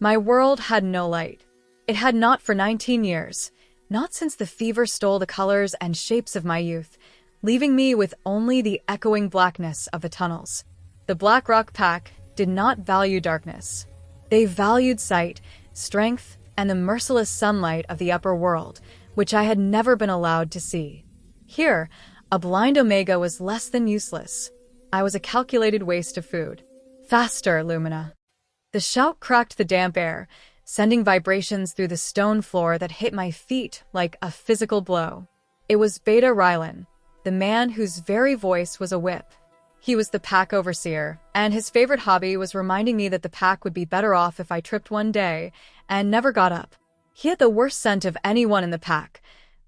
My world had no light. It had not for 19 years, not since the fever stole the colors and shapes of my youth, leaving me with only the echoing blackness of the tunnels. The Black Rock Pack did not value darkness. They valued sight, strength, and the merciless sunlight of the upper world, which I had never been allowed to see. Here, a blind Omega was less than useless. I was a calculated waste of food. Faster, Lumina. The shout cracked the damp air, sending vibrations through the stone floor that hit my feet like a physical blow. It was Beta Rylan, the man whose very voice was a whip. He was the pack overseer, and his favorite hobby was reminding me that the pack would be better off if I tripped one day and never got up. He had the worst scent of anyone in the pack: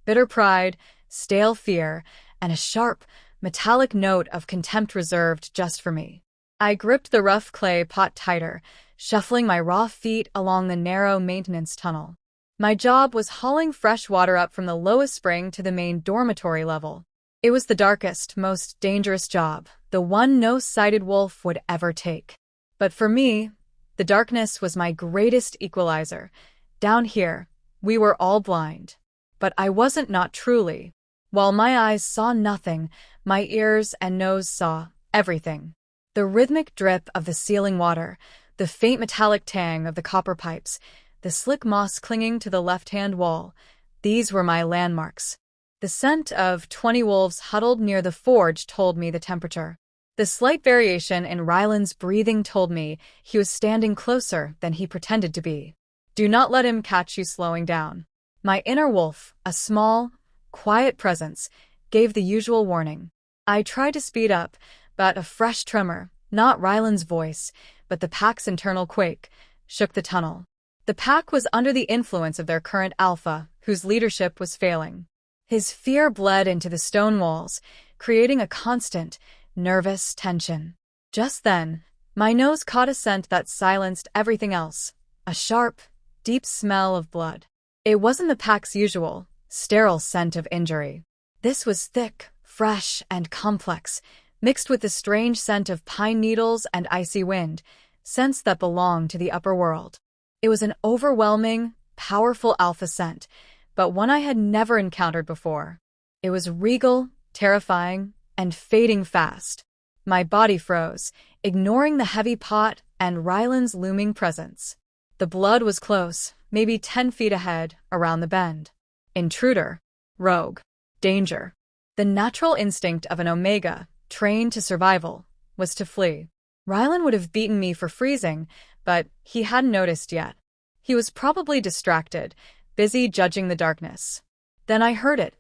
bitter pride, stale fear, and a sharp, metallic note of contempt reserved just for me. I gripped the rough clay pot tighter, shuffling my raw feet along the narrow maintenance tunnel. My job was hauling fresh water up from the lowest spring to the main dormitory level. It was the darkest, most dangerous job, the one no sighted wolf would ever take. But for me, the darkness was my greatest equalizer. Down here, we were all blind. But I wasn't not truly. While my eyes saw nothing, my ears and nose saw everything. The rhythmic drip of the sealing water, the faint metallic tang of the copper pipes, the slick moss clinging to the left-hand wall, these were my landmarks. The scent of 20 wolves huddled near the forge told me the temperature. The slight variation in Rylan's breathing told me he was standing closer than he pretended to be. Do not let him catch you slowing down. My inner wolf, a small, quiet presence, gave the usual warning. I tried to speed up, but a fresh tremor, not Rylan's voice, but the pack's internal quake, shook the tunnel. The pack was under the influence of their current alpha, whose leadership was failing. His fear bled into the stone walls, creating a constant, nervous tension. Just then, my nose caught a scent that silenced everything else, a sharp, deep smell of blood. It wasn't the pack's usual, sterile scent of injury. This was thick, fresh, and complex, mixed with the strange scent of pine needles and icy wind, scents that belonged to the upper world. It was an overwhelming, powerful alpha scent, but one I had never encountered before. It was regal, terrifying, and fading fast. My body froze, ignoring the heavy pot and Rylan's looming presence. The blood was close, maybe 10 feet ahead, around the bend. Intruder, rogue, danger. The natural instinct of an Omega, trained to survival, was to flee. Rylan would have beaten me for freezing, but he hadn't noticed yet. He was probably distracted, busy judging the darkness. Then I heard it,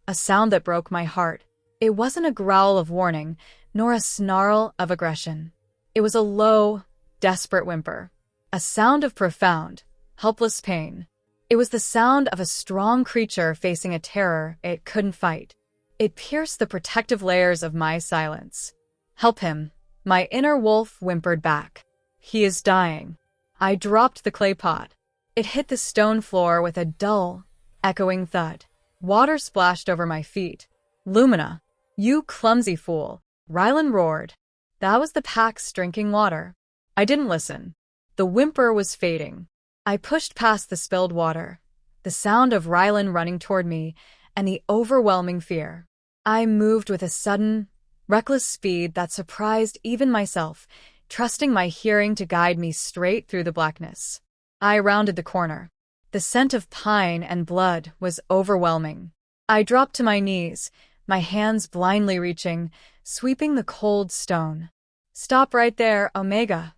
a sound that broke my heart. It wasn't a growl of warning, nor a snarl of aggression. It was a low, desperate whimper, a sound of profound, helpless pain. It was the sound of a strong creature facing a terror it couldn't fight. It pierced the protective layers of my silence. Help him, my inner wolf whimpered back. He is dying. I dropped the clay pot. It hit the stone floor with a dull, echoing thud. Water splashed over my feet. Lumina, you clumsy fool, Rylan roared. That was the pack's drinking water. I didn't listen. The whimper was fading. I pushed past the spilled water, the sound of Rylan running toward me, and the overwhelming fear. I moved with a sudden, reckless speed that surprised even myself, trusting my hearing to guide me straight through the blackness. I rounded the corner. The scent of pine and blood was overwhelming. I dropped to my knees, my hands blindly reaching, sweeping the cold stone. Stop right there, Omega.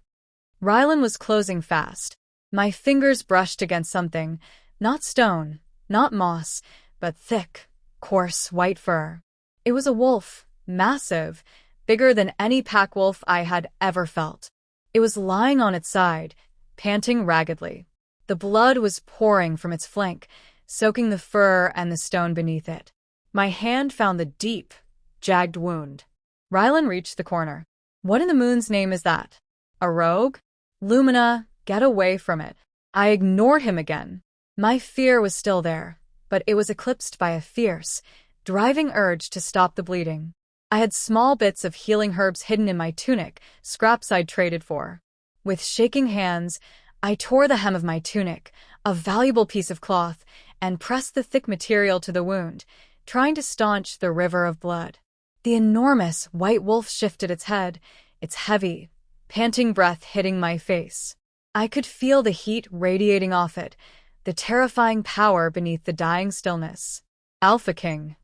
Rylan was closing fast. My fingers brushed against something, not stone, not moss, but thick, coarse white fur. It was a wolf, massive, bigger than any pack wolf I had ever felt. It was lying on its side, panting raggedly. The blood was pouring from its flank, soaking the fur and the stone beneath it. My hand found the deep, jagged wound. Rylan reached the corner. What in the moon's name is that? A rogue? Lumina, get away from it. I ignored him again. My fear was still there, but it was eclipsed by a fierce, driving urge to stop the bleeding. I had small bits of healing herbs hidden in my tunic, scraps I'd traded for. With shaking hands, I tore the hem of my tunic, a valuable piece of cloth, and pressed the thick material to the wound, trying to staunch the river of blood. The enormous white wolf shifted its head, its heavy, panting breath hitting my face. I could feel the heat radiating off it, the terrifying power beneath the dying stillness. Alpha King.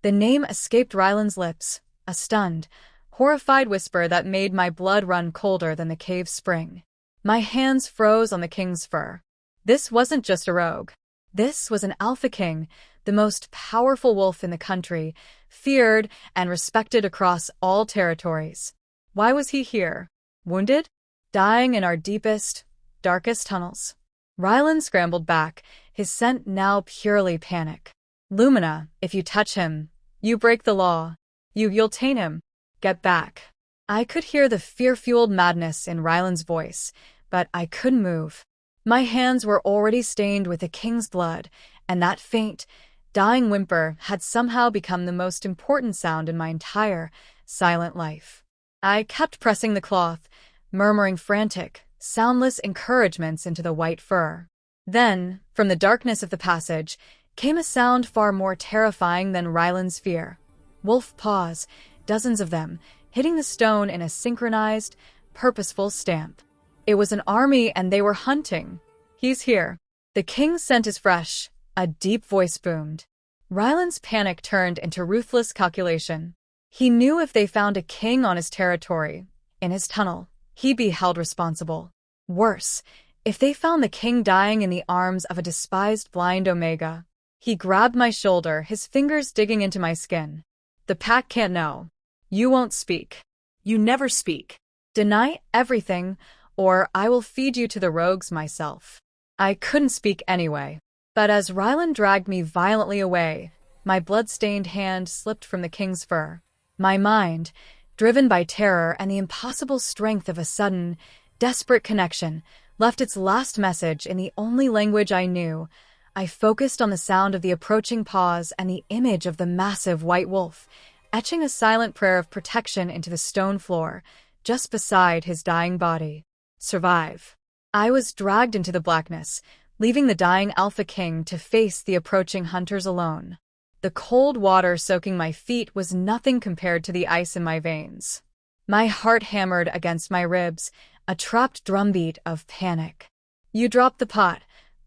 The name escaped Rylan's lips, a stunned, horrified whisper that made my blood run colder than the cave's spring. My hands froze on the king's fur. This wasn't just a rogue. This was an Alpha King, the most powerful wolf in the country, feared and respected across all territories. Why was he here? Wounded? Dying in our deepest, darkest tunnels? Rylan scrambled back, his scent now purely panic. Lumina, if you touch him, you break the law. You'll taint him. Get back. I could hear the fear-fueled madness in Rylan's voice, but I couldn't move. My hands were already stained with the king's blood, and that faint, dying whimper had somehow become the most important sound in my entire, silent life. I kept pressing the cloth, murmuring frantic, soundless encouragements into the white fur. Then, from the darkness of the passage, came a sound far more terrifying than Rylan's fear. Wolf paws, dozens of them, hitting the stone in a synchronized, purposeful stamp. It was an army and they were hunting. He's here. The king's scent is fresh, a deep voice boomed. Rylan's panic turned into ruthless calculation. He knew if they found a king on his territory, in his tunnel, he'd be held responsible. Worse, if they found the king dying in the arms of a despised blind Omega. He grabbed my shoulder, his fingers digging into my skin. The pack can't know. You won't speak. You never speak. Deny everything, or I will feed you to the rogues myself. I couldn't speak anyway. But as Rylan dragged me violently away, my blood-stained hand slipped from the king's fur. My mind, driven by terror and the impossible strength of a sudden, desperate connection, left its last message in the only language I knew. I focused on the sound of the approaching paws and the image of the massive white wolf, etching a silent prayer of protection into the stone floor, just beside his dying body. Survive. I was dragged into the blackness, leaving the dying Alpha King to face the approaching hunters alone. The cold water soaking my feet was nothing compared to the ice in my veins. My heart hammered against my ribs, a trapped drumbeat of panic. You dropped the pot.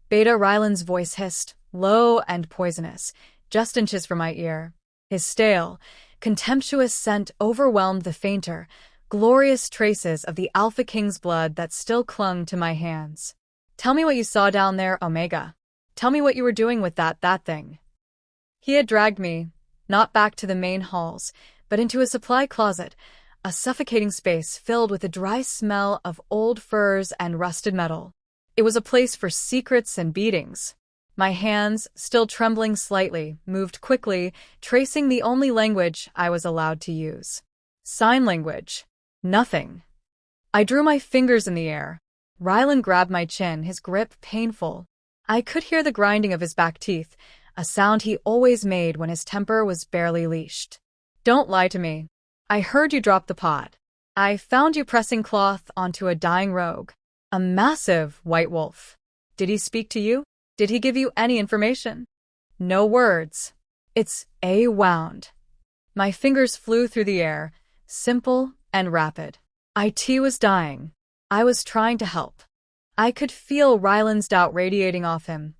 Beta Rylan's voice hissed, low and poisonous, just inches from my ear. His stale, contemptuous scent overwhelmed the fainter, glorious traces of the Alpha King's blood that still clung to my hands. Tell me what you saw down there, Omega. Tell me what you were doing with that thing. He had dragged me, not back to the main halls, but into a supply closet, a suffocating space filled with a dry smell of old furs and rusted metal. It was a place for secrets and beatings. My hands, still trembling slightly, moved quickly, tracing the only language I was allowed to use. Sign language. Nothing. I drew my fingers in the air. Rylan grabbed my chin, his grip painful. I could hear the grinding of his back teeth, a sound he always made when his temper was barely leashed. Don't lie to me. I heard you drop the pot. I found you pressing cloth onto a dying rogue. A massive white wolf. Did he speak to you? Did he give you any information? No words. It's a wound. My fingers flew through the air, simple and rapid. IT was dying. I was trying to help. I could feel Rylan's doubt radiating off him,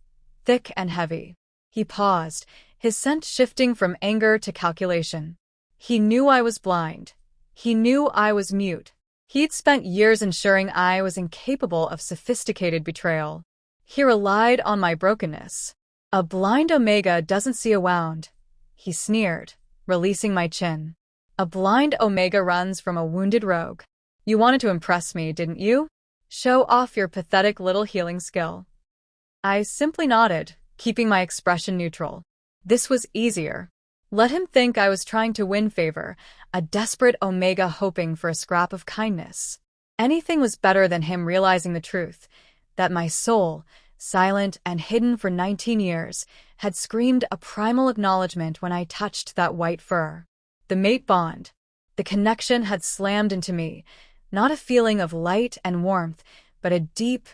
thick and heavy. He paused, his scent shifting from anger to calculation. He knew I was blind. He knew I was mute. He'd spent years ensuring I was incapable of sophisticated betrayal. He relied on my brokenness. A blind Omega doesn't see a wound. He sneered, releasing my chin. A blind Omega runs from a wounded rogue. You wanted to impress me, didn't you? Show off your pathetic little healing skill. I simply nodded, keeping my expression neutral. This was easier. Let him think I was trying to win favor, a desperate Omega hoping for a scrap of kindness. Anything was better than him realizing the truth, that my soul, silent and hidden for 19 years, had screamed a primal acknowledgement when I touched that white fur. The mate bond. The connection had slammed into me, not a feeling of light and warmth, but a deep,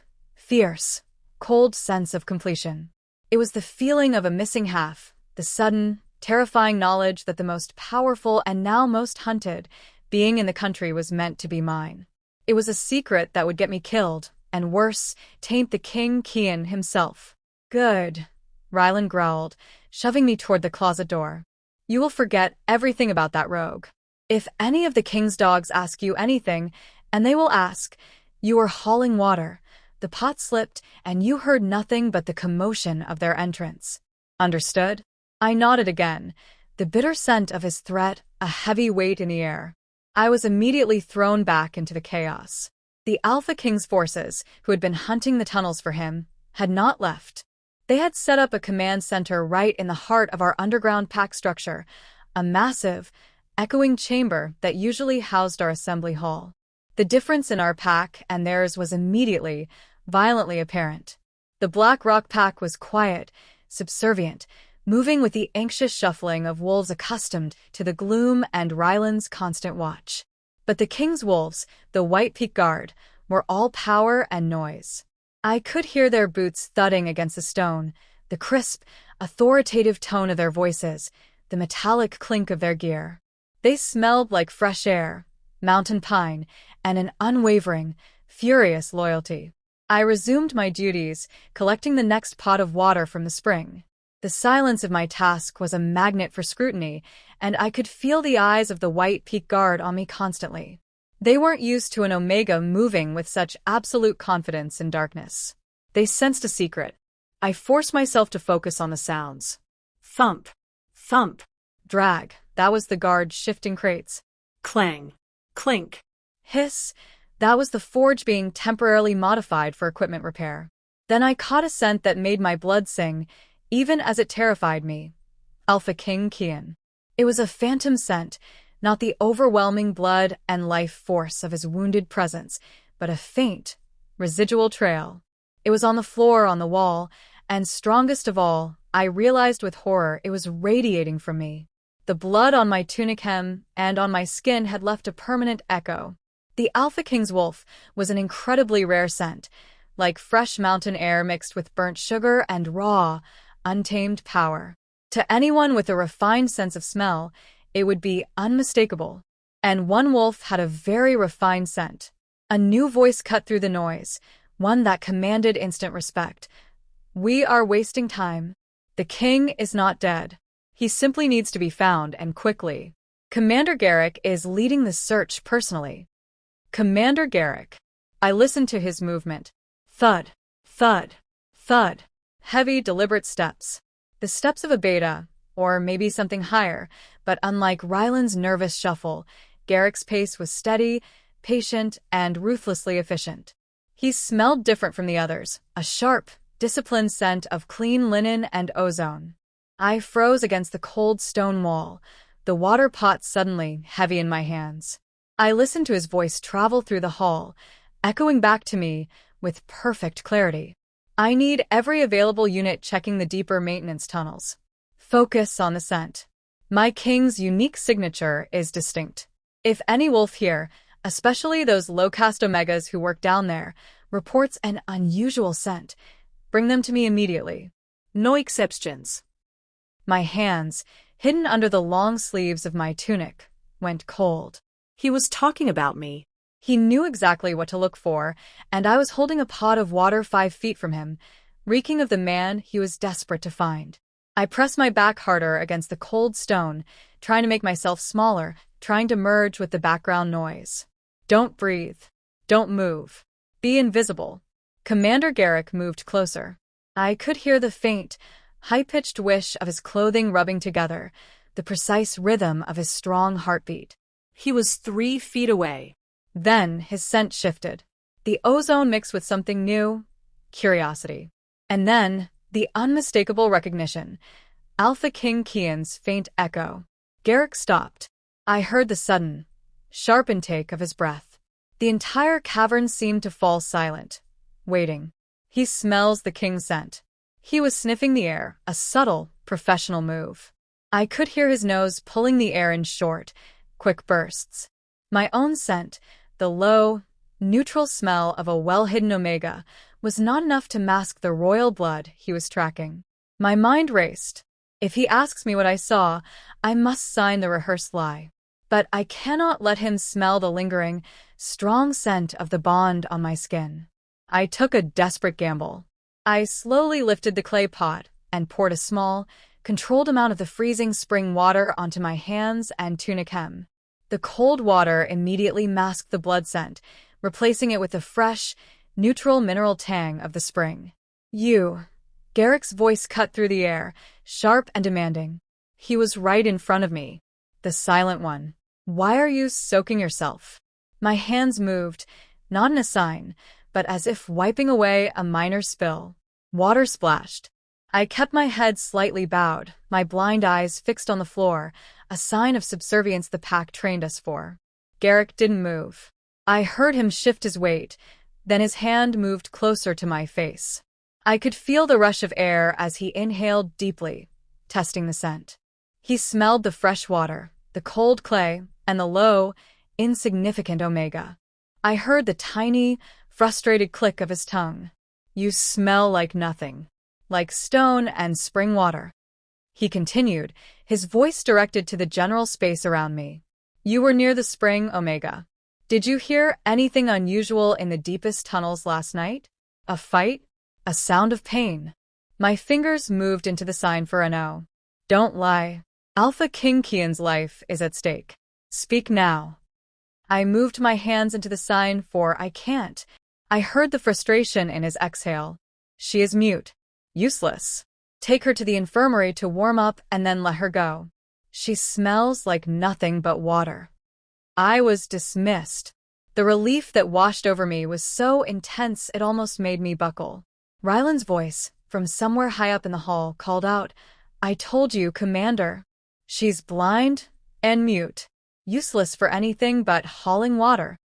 fierce, cold sense of completion. It was the feeling of a missing half, the sudden, terrifying knowledge that the most powerful and now most hunted being in the country was meant to be mine. It was a secret that would get me killed, and worse, taint the King Kian himself. Good, Rylan growled, shoving me toward the closet door. You will forget everything about that rogue. If any of the king's dogs ask you anything, and they will ask, you were hauling water, the pot slipped, and you heard nothing but the commotion of their entrance. Understood? I nodded again, the bitter scent of his threat a heavy weight in the air. I was immediately thrown back into the chaos. The Alpha King's forces, who had been hunting the tunnels for him, had not left. They had set up a command center right in the heart of our underground pack structure, a massive, echoing chamber that usually housed our assembly hall. The difference in our pack and theirs was immediately, violently apparent. The Black Rock pack was quiet, subservient, moving with the anxious shuffling of wolves accustomed to the gloom and Rylan's constant watch. But the King's wolves, the White Peak Guard, were all power and noise. I could hear their boots thudding against the stone, the crisp, authoritative tone of their voices, the metallic clink of their gear. They smelled like fresh air, mountain pine, and an unwavering, furious loyalty. I resumed my duties, collecting the next pot of water from the spring. The silence of my task was a magnet for scrutiny, and I could feel the eyes of the White Peak Guard on me constantly. They weren't used to an Omega moving with such absolute confidence in darkness. They sensed a secret. I forced myself to focus on the sounds. Thump. Thump. Drag. That was the guard shifting crates. Clang. Clink. Hiss. That was the forge being temporarily modified for equipment repair. Then I caught a scent that made my blood sing, even as it terrified me. Alpha King Kian. It was a phantom scent, not the overwhelming blood and life force of his wounded presence, but a faint, residual trail. It was on the floor, on the wall, and strongest of all, I realized with horror it was radiating from me. The blood on my tunic hem and on my skin had left a permanent echo. The Alpha King's wolf was an incredibly rare scent, like fresh mountain air mixed with burnt sugar and raw, untamed power. To anyone with a refined sense of smell, it would be unmistakable. And one wolf had a very refined scent. A new voice cut through the noise, one that commanded instant respect. We are wasting time. The king is not dead. He simply needs to be found, and quickly. Commander Garrick is leading the search personally. Commander Garrick. I listened to his movement. Thud, thud, thud. Heavy, deliberate steps. The steps of a beta, or maybe something higher, but unlike Rylan's nervous shuffle, Garrick's pace was steady, patient, and ruthlessly efficient. He smelled different from the others, a sharp, disciplined scent of clean linen and ozone. I froze against the cold stone wall, the water pot suddenly heavy in my hands. I listened to his voice travel through the hall, echoing back to me with perfect clarity. I need every available unit checking the deeper maintenance tunnels. Focus on the scent. My king's unique signature is distinct. If any wolf here, especially those low-caste Omegas who work down there, reports an unusual scent, bring them to me immediately. No exceptions. My hands, hidden under the long sleeves of my tunic, went cold. He was talking about me. He knew exactly what to look for, and I was holding a pot of water 5 feet from him, reeking of the man he was desperate to find. I pressed my back harder against the cold stone, trying to make myself smaller, trying to merge with the background noise. Don't breathe. Don't move. Be invisible. Commander Garrick moved closer. I could hear the faint, high-pitched whish of his clothing rubbing together, the precise rhythm of his strong heartbeat. He was 3 feet away. Then his scent shifted. The ozone mixed with something new, curiosity. And then the unmistakable recognition, Alpha King Kian's faint echo. Garrick stopped. I heard the sudden, sharp intake of his breath. The entire cavern seemed to fall silent, waiting. He smells the king's scent. He was sniffing the air, a subtle, professional move. I could hear his nose pulling the air in short, quick bursts. My own scent, the low, neutral smell of a well-hidden Omega, was not enough to mask the royal blood he was tracking. My mind raced. If he asks me what I saw, I must sign the rehearsed lie. But I cannot let him smell the lingering, strong scent of the bond on my skin. I took a desperate gamble. I slowly lifted the clay pot and poured a small, controlled amount of the freezing spring water onto my hands and tunic hem. The cold water immediately masked the blood scent, replacing it with the fresh, neutral mineral tang of the spring. "You." Garrick's voice cut through the air, sharp and demanding. He was right in front of me. The silent one. "Why are you soaking yourself?" My hands moved, not in a sign, but as if wiping away a minor spill. Water splashed. I kept my head slightly bowed, my blind eyes fixed on the floor, a sign of subservience the pack trained us for. Garrick didn't move. I heard him shift his weight, then his hand moved closer to my face. I could feel the rush of air as he inhaled deeply, testing the scent. He smelled the fresh water, the cold clay, and the low, insignificant omega. I heard the tiny, frustrated click of his tongue. "You smell like nothing. Like stone and spring water." He continued, his voice directed to the general space around me. "You were near the spring, Omega. Did you hear anything unusual in the deepest tunnels last night? A fight? A sound of pain?" My fingers moved into the sign for a no. "Don't lie. Alpha King Kian's life is at stake. Speak now." I moved my hands into the sign for I can't. I heard the frustration in his exhale. "She is mute. Useless. Take her to the infirmary to warm up and then let her go. She smells like nothing but water." I was dismissed. The relief that washed over me was so intense it almost made me buckle. Rylan's voice, from somewhere high up in the hall, called out, "I told you, Commander. She's blind and mute. Useless for anything but hauling water."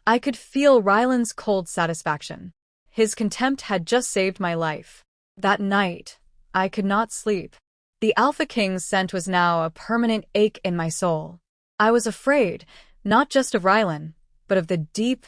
I could feel Rylan's cold satisfaction. His contempt had just saved my life. That night, I could not sleep. The Alpha King's scent was now a permanent ache in my soul. I was afraid, not just of Rylan, but of the deep,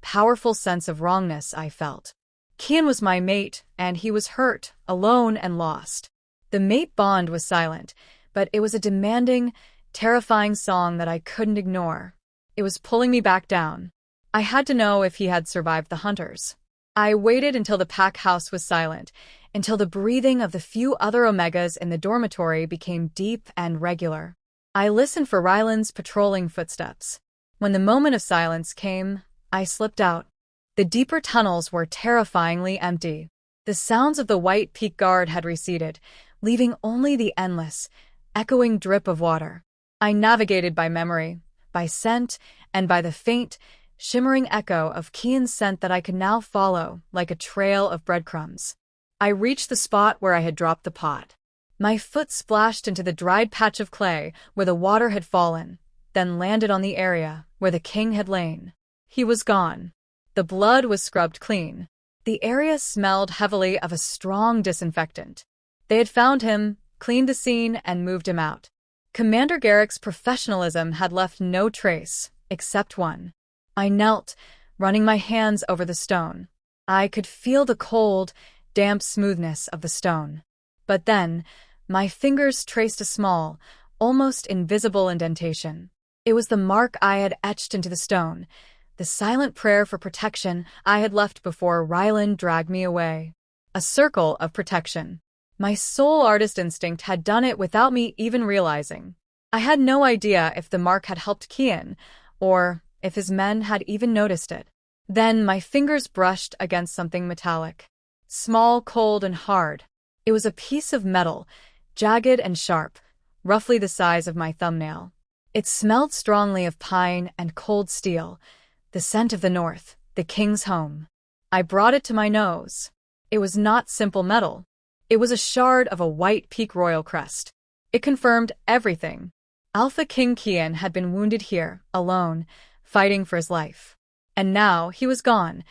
powerful sense of wrongness I felt. Kian was my mate, and he was hurt, alone, and lost. The mate bond was silent, but it was a demanding, terrifying song that I couldn't ignore. It was pulling me back down. I had to know if he had survived the hunters. I waited until the pack house was silent, until the breathing of the few other Omegas in the dormitory became deep and regular. I listened for Rylan's patrolling footsteps. When the moment of silence came, I slipped out. The deeper tunnels were terrifyingly empty. The sounds of the White Peak Guard had receded, leaving only the endless, echoing drip of water. I navigated by memory, by scent, and by the faint, shimmering echo of Kian's scent that I could now follow like a trail of breadcrumbs. I reached the spot where I had dropped the pot. My foot splashed into the dried patch of clay where the water had fallen, then landed on the area where the king had lain. He was gone. The blood was scrubbed clean. The area smelled heavily of a strong disinfectant. They had found him, cleaned the scene, and moved him out. Commander Garrick's professionalism had left no trace, except one. I knelt, running my hands over the stone. I could feel the cold, damp smoothness of the stone. But then, my fingers traced a small, almost invisible indentation. It was the mark I had etched into the stone, the silent prayer for protection I had left before Rylan dragged me away. A circle of protection. My soul artist instinct had done it without me even realizing. I had no idea if the mark had helped Kian, or if his men had even noticed it. Then my fingers brushed against something metallic. Small, cold, and hard. It was a piece of metal, jagged and sharp, roughly the size of my thumbnail. It smelled strongly of pine and cold steel, the scent of the north, the king's home. I brought it to my nose. It was not simple metal. It was a shard of a White Peak royal crest. It confirmed everything. Alpha King Kian had been wounded here, alone, fighting for his life. And now he was gone,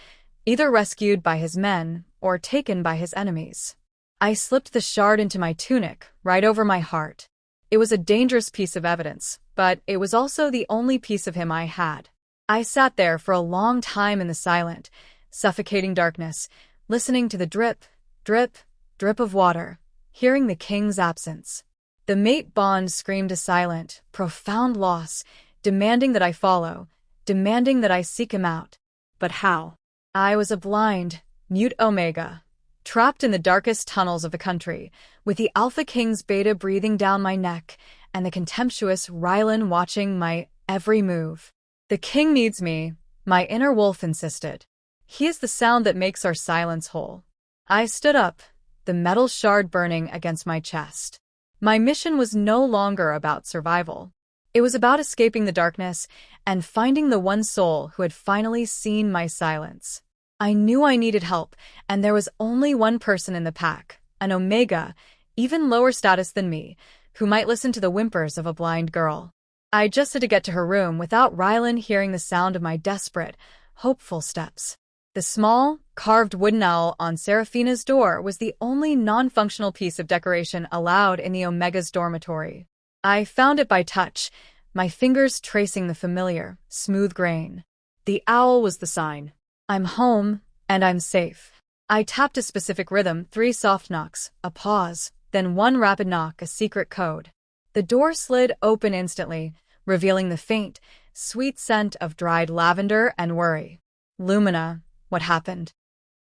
either rescued by his men or taken by his enemies. I slipped the shard into my tunic, right over my heart. It was a dangerous piece of evidence, but it was also the only piece of him I had. I sat there for a long time in the silent, suffocating darkness, listening to the drip, drip, drip of water, hearing the king's absence. The mate bond screamed a silent, profound loss, demanding that I follow, demanding that I seek him out. But how? I was a blind, mute Omega, trapped in the darkest tunnels of the country, with the Alpha King's Beta breathing down my neck and the contemptuous Rylan watching my every move. The king needs me, my inner wolf insisted. He is the sound that makes our silence whole. I stood up, the metal shard burning against my chest. My mission was no longer about survival. It was about escaping the darkness and finding the one soul who had finally seen my silence. I knew I needed help, and there was only one person in the pack, an Omega, even lower status than me, who might listen to the whimpers of a blind girl. I just had to get to her room without Rylan hearing the sound of my desperate, hopeful steps. The small, carved wooden owl on Seraphina's door was the only non-functional piece of decoration allowed in the Omega's dormitory. I found it by touch, my fingers tracing the familiar, smooth grain. The owl was the sign. I'm home, and I'm safe. I tapped a specific rhythm, 3 soft knocks, a pause, then 1 rapid knock, a secret code. The door slid open instantly, revealing the faint, sweet scent of dried lavender and worry. Lumina, what happened?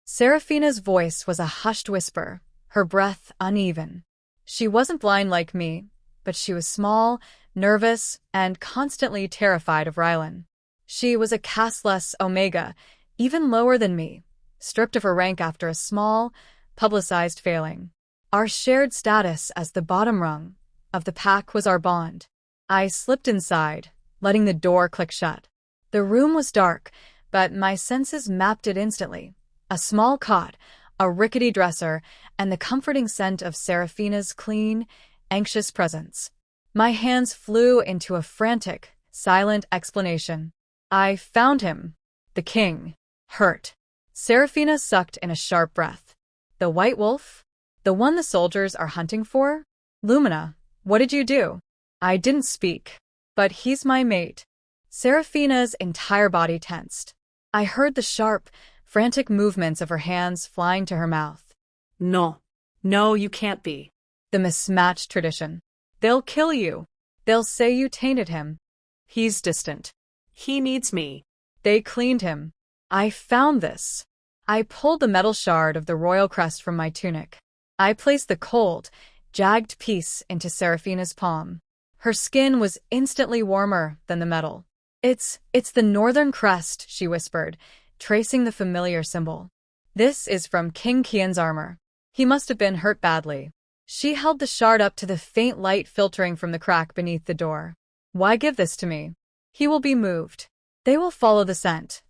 Seraphina's voice was a hushed whisper, her breath uneven. She wasn't blind like me, but she was small, nervous, and constantly terrified of Rylan. She was a casteless Omega, even lower than me, stripped of her rank after a small, publicized failing. Our shared status as the bottom rung of the pack was our bond. I slipped inside, letting the door click shut. The room was dark, but my senses mapped it instantly. A small cot, a rickety dresser, and the comforting scent of Seraphina's clean, anxious presence. My hands flew into a frantic, silent explanation. I found him. The king. Hurt. Seraphina sucked in a sharp breath. The white wolf? The one the soldiers are hunting for? Lumina, what did you do? I didn't speak. But he's my mate. Seraphina's entire body tensed. I heard the sharp, frantic movements of her hands flying to her mouth. No. No, you can't be. The Mismatch Tradition. They'll kill you. They'll say you tainted him. He's distant. He needs me. They cleaned him. I found this. I pulled the metal shard of the royal crest from my tunic. I placed the cold, jagged piece into Seraphina's palm. Her skin was instantly warmer than the metal. It's the northern crest, she whispered, tracing the familiar symbol. This is from King Kian's armor. He must have been hurt badly. She held the shard up to the faint light filtering from the crack beneath the door. Why give this to me? He will be moved. They will follow the scent.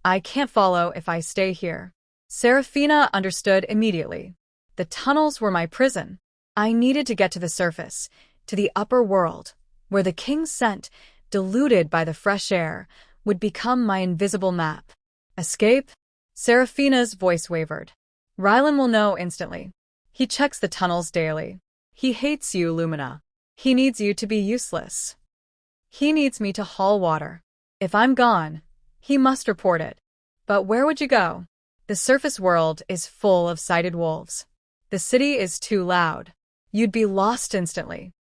I can't follow if I stay here. Seraphina understood immediately. The tunnels were my prison. I needed to get to the surface, to the upper world, where the king's scent, diluted by the fresh air, would become my invisible map. Escape? Seraphina's voice wavered. Rylan will know instantly. He checks the tunnels daily. He hates you, Lumina. He needs you to be useless. He needs me to haul water. If I'm gone, he must report it. But where would you go? The surface world is full of sighted wolves. The city is too loud. You'd be lost instantly.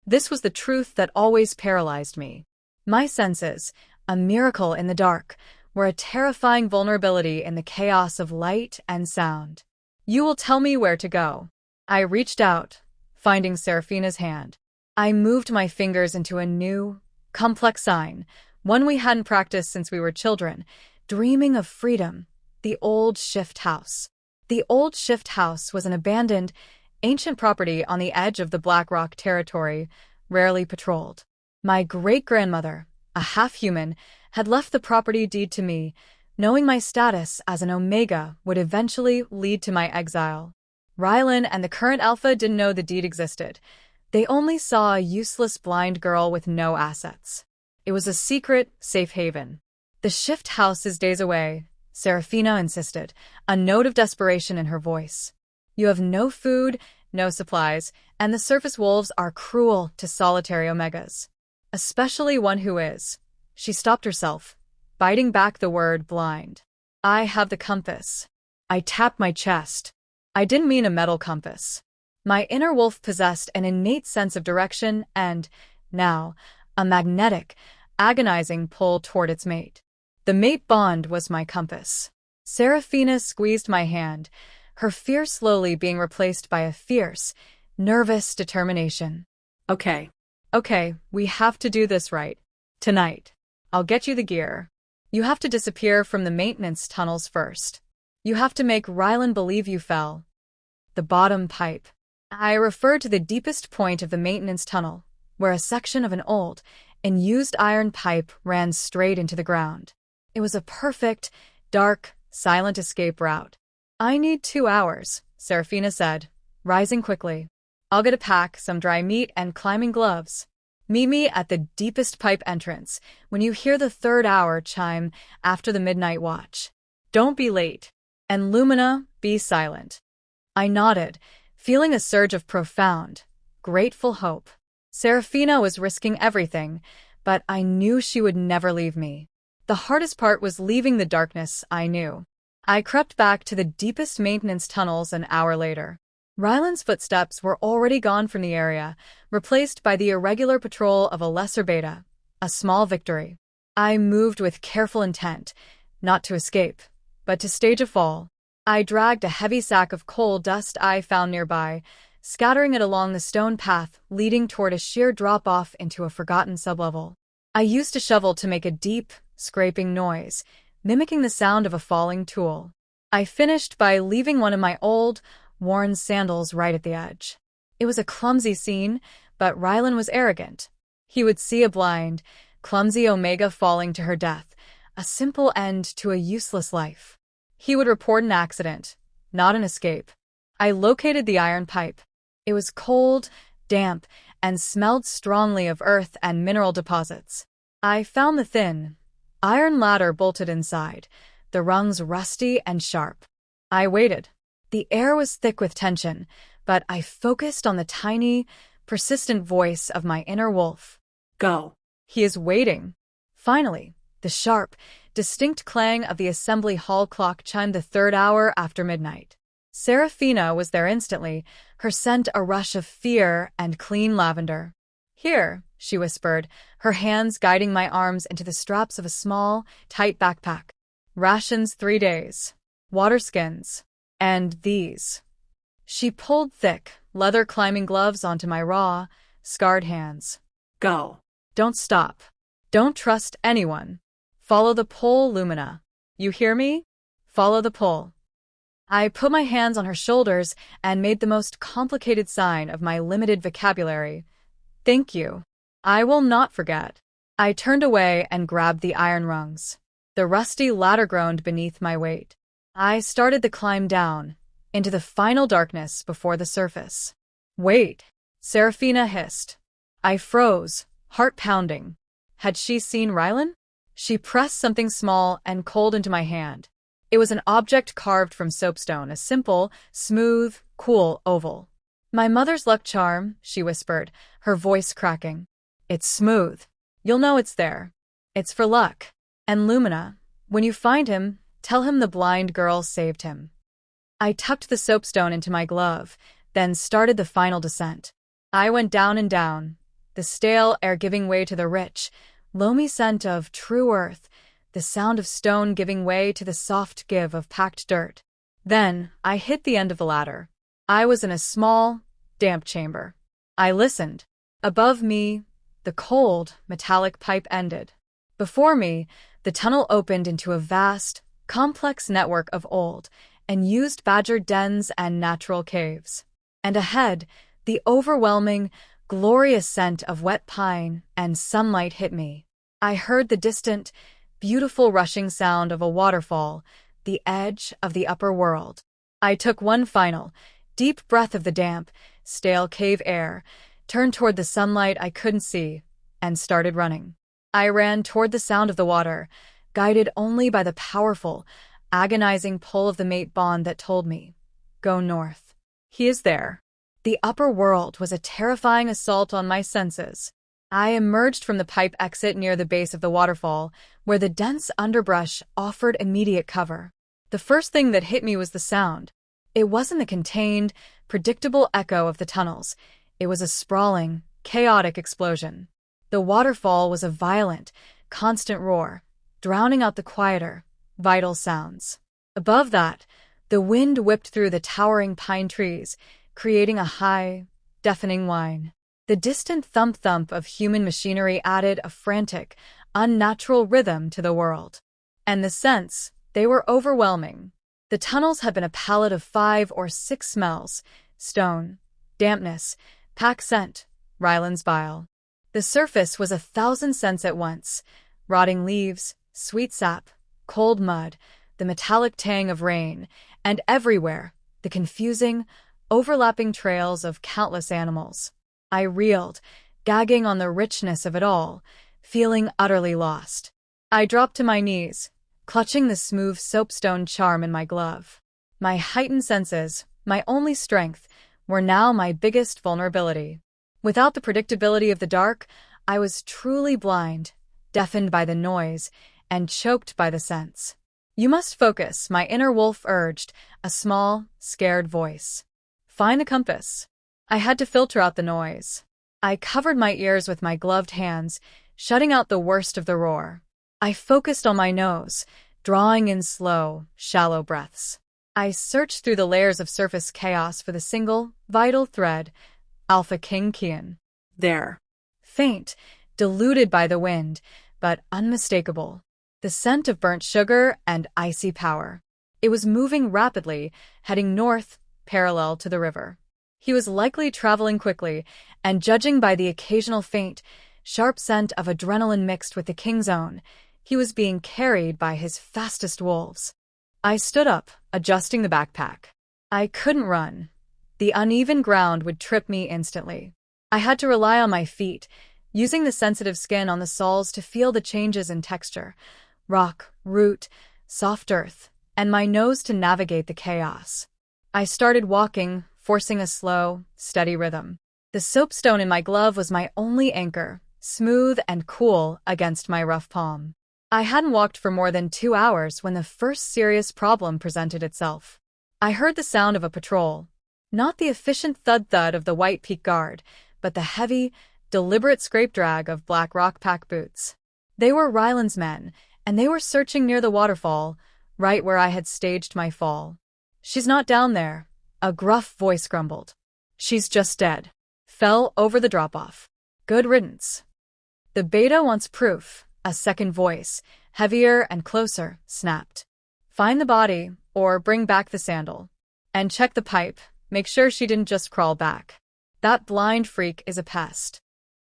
This was the truth that always paralyzed me. My senses, a miracle in the dark, were a terrifying vulnerability in the chaos of light and sound. You will tell me where to go. I reached out, finding Seraphina's hand. I moved my fingers into a new, complex sign, one we hadn't practiced since we were children, dreaming of freedom, the Old Shift House. The Old Shift House was an abandoned, ancient property on the edge of the Black Rock territory, rarely patrolled. My great-grandmother, a half-human, had left the property deed to me, knowing my status as an Omega would eventually lead to my exile. Rylan and the current Alpha didn't know the deed existed. They only saw a useless blind girl with no assets. It was a secret, safe haven. The Shift House is days away, Seraphina insisted, a note of desperation in her voice. You have no food, no supplies, and the surface wolves are cruel to solitary Omegas. Especially one who is. She stopped herself, biting back the word blind. I have the compass. I tapped my chest. I didn't mean a metal compass. My inner wolf possessed an innate sense of direction and, now, a magnetic, agonizing pull toward its mate. The mate bond was my compass. Seraphina squeezed my hand, her fear slowly being replaced by a fierce, nervous determination. Okay. Okay, we have to do this right. Tonight. I'll get you the gear. You have to disappear from the maintenance tunnels first. You have to make Rylan believe you fell. The bottom pipe. I referred to the deepest point of the maintenance tunnel, where a section of an old and used iron pipe ran straight into the ground. It was a perfect, dark, silent escape route. I need 2 hours, Seraphina said, rising quickly. I'll get a pack, some dry meat, and climbing gloves. Meet me at the deepest pipe entrance when you hear the 3rd hour chime after the midnight watch. Don't be late. And Lumina, be silent. I nodded, feeling a surge of profound, grateful hope. Seraphina was risking everything, but I knew she would never leave me. The hardest part was leaving the darkness I knew. I crept back to the deepest maintenance tunnels an hour later. Rylan's footsteps were already gone from the area, replaced by the irregular patrol of a lesser beta, a small victory. I moved with careful intent, not to escape, but to stage a fall. I dragged a heavy sack of coal dust I found nearby, scattering it along the stone path leading toward a sheer drop-off into a forgotten sublevel. I used a shovel to make a deep, scraping noise, mimicking the sound of a falling tool. I finished by leaving one of my old, worn sandals right at the edge. It was a clumsy scene, but Rylan was arrogant. He would see a blind, clumsy Omega falling to her death, a simple end to a useless life. He would report an accident, not an escape. I located the iron pipe. It was cold, damp, and smelled strongly of earth and mineral deposits. I found the thin, iron ladder bolted inside, the rungs rusty and sharp. I waited. The air was thick with tension, but I focused on the tiny, persistent voice of my inner wolf. Go. He is waiting. Finally, the sharp, distinct clang of the assembly hall clock chimed the 3rd hour after midnight. Seraphina was there instantly, her scent a rush of fear and clean lavender. Here, she whispered, her hands guiding my arms into the straps of a small, tight backpack. Rations 3 days. Water skins. And these. She pulled thick, leather climbing gloves onto my raw, scarred hands. Go. Don't stop. Don't trust anyone. Follow the pull, Lumina. You hear me? Follow the pull. I put my hands on her shoulders and made the most complicated sign of my limited vocabulary. Thank you. I will not forget. I turned away and grabbed the iron rungs. The rusty ladder groaned beneath my weight. I started the climb down, into the final darkness before the surface. Wait, Seraphina hissed. I froze, heart pounding. Had she seen Rylan? She pressed something small and cold into my hand. It was an object carved from soapstone, a simple, smooth, cool oval. My mother's luck charm, she whispered, her voice cracking. It's smooth. You'll know it's there. It's for luck. And Lumina, when you find him, tell him the blind girl saved him. I tucked the soapstone into my glove, then started the final descent. I went down and down, the stale air giving way to the rich, loamy scent of true earth, the sound of stone giving way to the soft give of packed dirt. Then I hit the end of the ladder. I was in a small, damp chamber. I listened. Above me, the cold, metallic pipe ended. Before me, the tunnel opened into a vast, complex network of old and used badger dens and natural caves. And ahead, the overwhelming, glorious scent of wet pine and sunlight hit me. I heard the distant, beautiful rushing sound of a waterfall, the edge of the upper world. I took one final, deep breath of the damp, stale cave air, turned toward the sunlight I couldn't see, and started running. I ran toward the sound of the water, guided only by the powerful, agonizing pull of the mate bond that told me, go north. He is there. The upper world was a terrifying assault on my senses. I emerged from the pipe exit near the base of the waterfall, where the dense underbrush offered immediate cover. The first thing that hit me was the sound. It wasn't the contained, predictable echo of the tunnels. It was a sprawling, chaotic explosion. The waterfall was a violent, constant roar, drowning out the quieter, vital sounds. Above that, the wind whipped through the towering pine trees, creating a high, deafening whine. The distant thump-thump of human machinery added a frantic, unnatural rhythm to the world. And the scents, they were overwhelming. The tunnels had been a palette of 5 or 6 smells: stone, dampness, pack scent, Rylan's bile. The surface was 1,000 scents at once: rotting leaves, sweet sap, cold mud, the metallic tang of rain, and everywhere, the confusing, overlapping trails of countless animals. I reeled, gagging on the richness of it all, feeling utterly lost. I dropped to my knees, clutching the smooth soapstone charm in my glove. My heightened senses, my only strength, were now my biggest vulnerability. Without the predictability of the dark, I was truly blind, deafened by the noise, and choked by the scents. "You must focus," my inner wolf urged, a small, scared voice. "Find the compass." I had to filter out the noise. I covered my ears with my gloved hands, shutting out the worst of the roar. I focused on my nose, drawing in slow, shallow breaths. I searched through the layers of surface chaos for the single, vital thread: Alpha King Kian. There. Faint, diluted by the wind, but unmistakable. The scent of burnt sugar and icy power. It was moving rapidly, heading north, parallel to the river. He was likely traveling quickly, and judging by the occasional faint, sharp scent of adrenaline mixed with the king's own, he was being carried by his fastest wolves. I stood up, adjusting the backpack. I couldn't run. The uneven ground would trip me instantly. I had to rely on my feet, using the sensitive skin on the soles to feel the changes in texture: rock, root, soft earth, and my nose to navigate the chaos. I started walking, forcing a slow, steady rhythm. The soapstone in my glove was my only anchor, smooth and cool against my rough palm. I hadn't walked for more than 2 hours when the first serious problem presented itself. I heard the sound of a patrol. Not the efficient thud-thud of the White Peak Guard, but the heavy, deliberate scrape-drag of black rock pack boots. They were Rylan's men, and they were searching near the waterfall, right where I had staged my fall. "She's not down there," a gruff voice grumbled. "She's just dead. Fell over the drop-off. Good riddance." "The Beta wants proof," a second voice, heavier and closer, snapped. "Find the body, or bring back the sandal. And check the pipe, make sure she didn't just crawl back. That blind freak is a pest."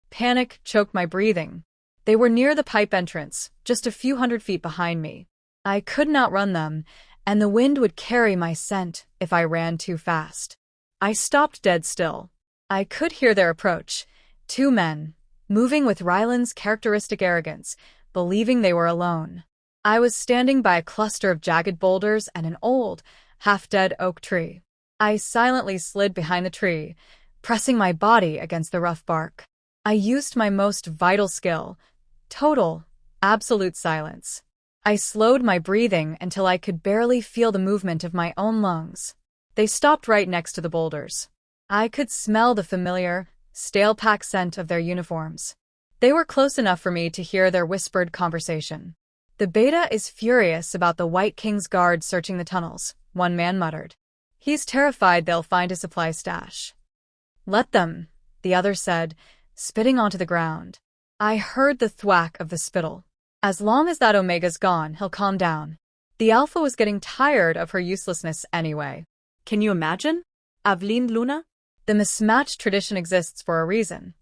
Panic choked my breathing. They were near the pipe entrance, just a few hundred feet behind me. I couldn't outrun them, and the wind would carry my scent if I ran too fast. I stopped dead still. I could hear their approach: 2 men, moving with Rylan's characteristic arrogance, believing they were alone. I was standing by a cluster of jagged boulders and an old, half-dead oak tree. I silently slid behind the tree, pressing my body against the rough bark. I used my most vital skill: total, absolute silence. I slowed my breathing until I could barely feel the movement of my own lungs. They stopped right next to the boulders. I could smell the familiar, stale pack scent of their uniforms. They were close enough for me to hear their whispered conversation. "The Beta is furious about the White King's guard searching the tunnels," one man muttered. "He's terrified they'll find a supply stash." "Let them," the other said, spitting onto the ground. I heard the thwack of the spittle. "As long as that Omega's gone, he'll calm down." The Alpha was getting tired of her uselessness anyway. Can you imagine? Aveline Luna? The Mismatch Tradition exists for a reason.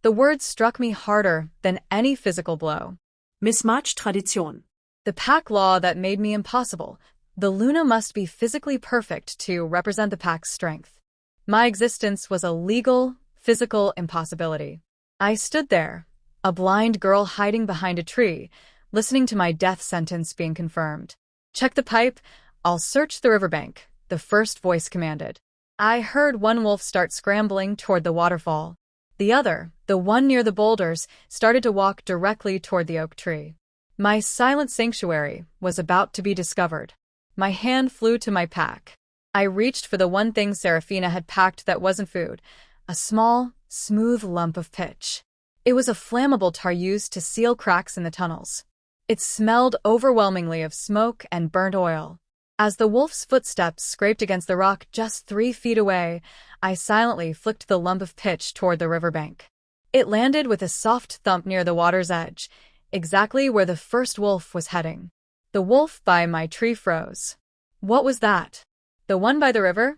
The word struck me harder than any physical blow. Mismatch Tradition. The pack law that made me impossible. The Luna must be physically perfect to represent the pack's strength. My existence was a legal, physical impossibility. I stood there, a blind girl hiding behind a tree, listening to my death sentence being confirmed. "Check the pipe, I'll search the riverbank," the first voice commanded. I heard one wolf start scrambling toward the waterfall. The other, the one near the boulders, started to walk directly toward the oak tree. My silent sanctuary was about to be discovered. My hand flew to my pack. I reached for the one thing Serafina had packed that wasn't food, a small, smooth lump of pitch. It was a flammable tar used to seal cracks in the tunnels. It smelled overwhelmingly of smoke and burnt oil. As the wolf's footsteps scraped against the rock just 3 feet away, I silently flicked the lump of pitch toward the riverbank. It landed with a soft thump near the water's edge, exactly where the first wolf was heading. The wolf by my tree froze. What was that? The one by the river?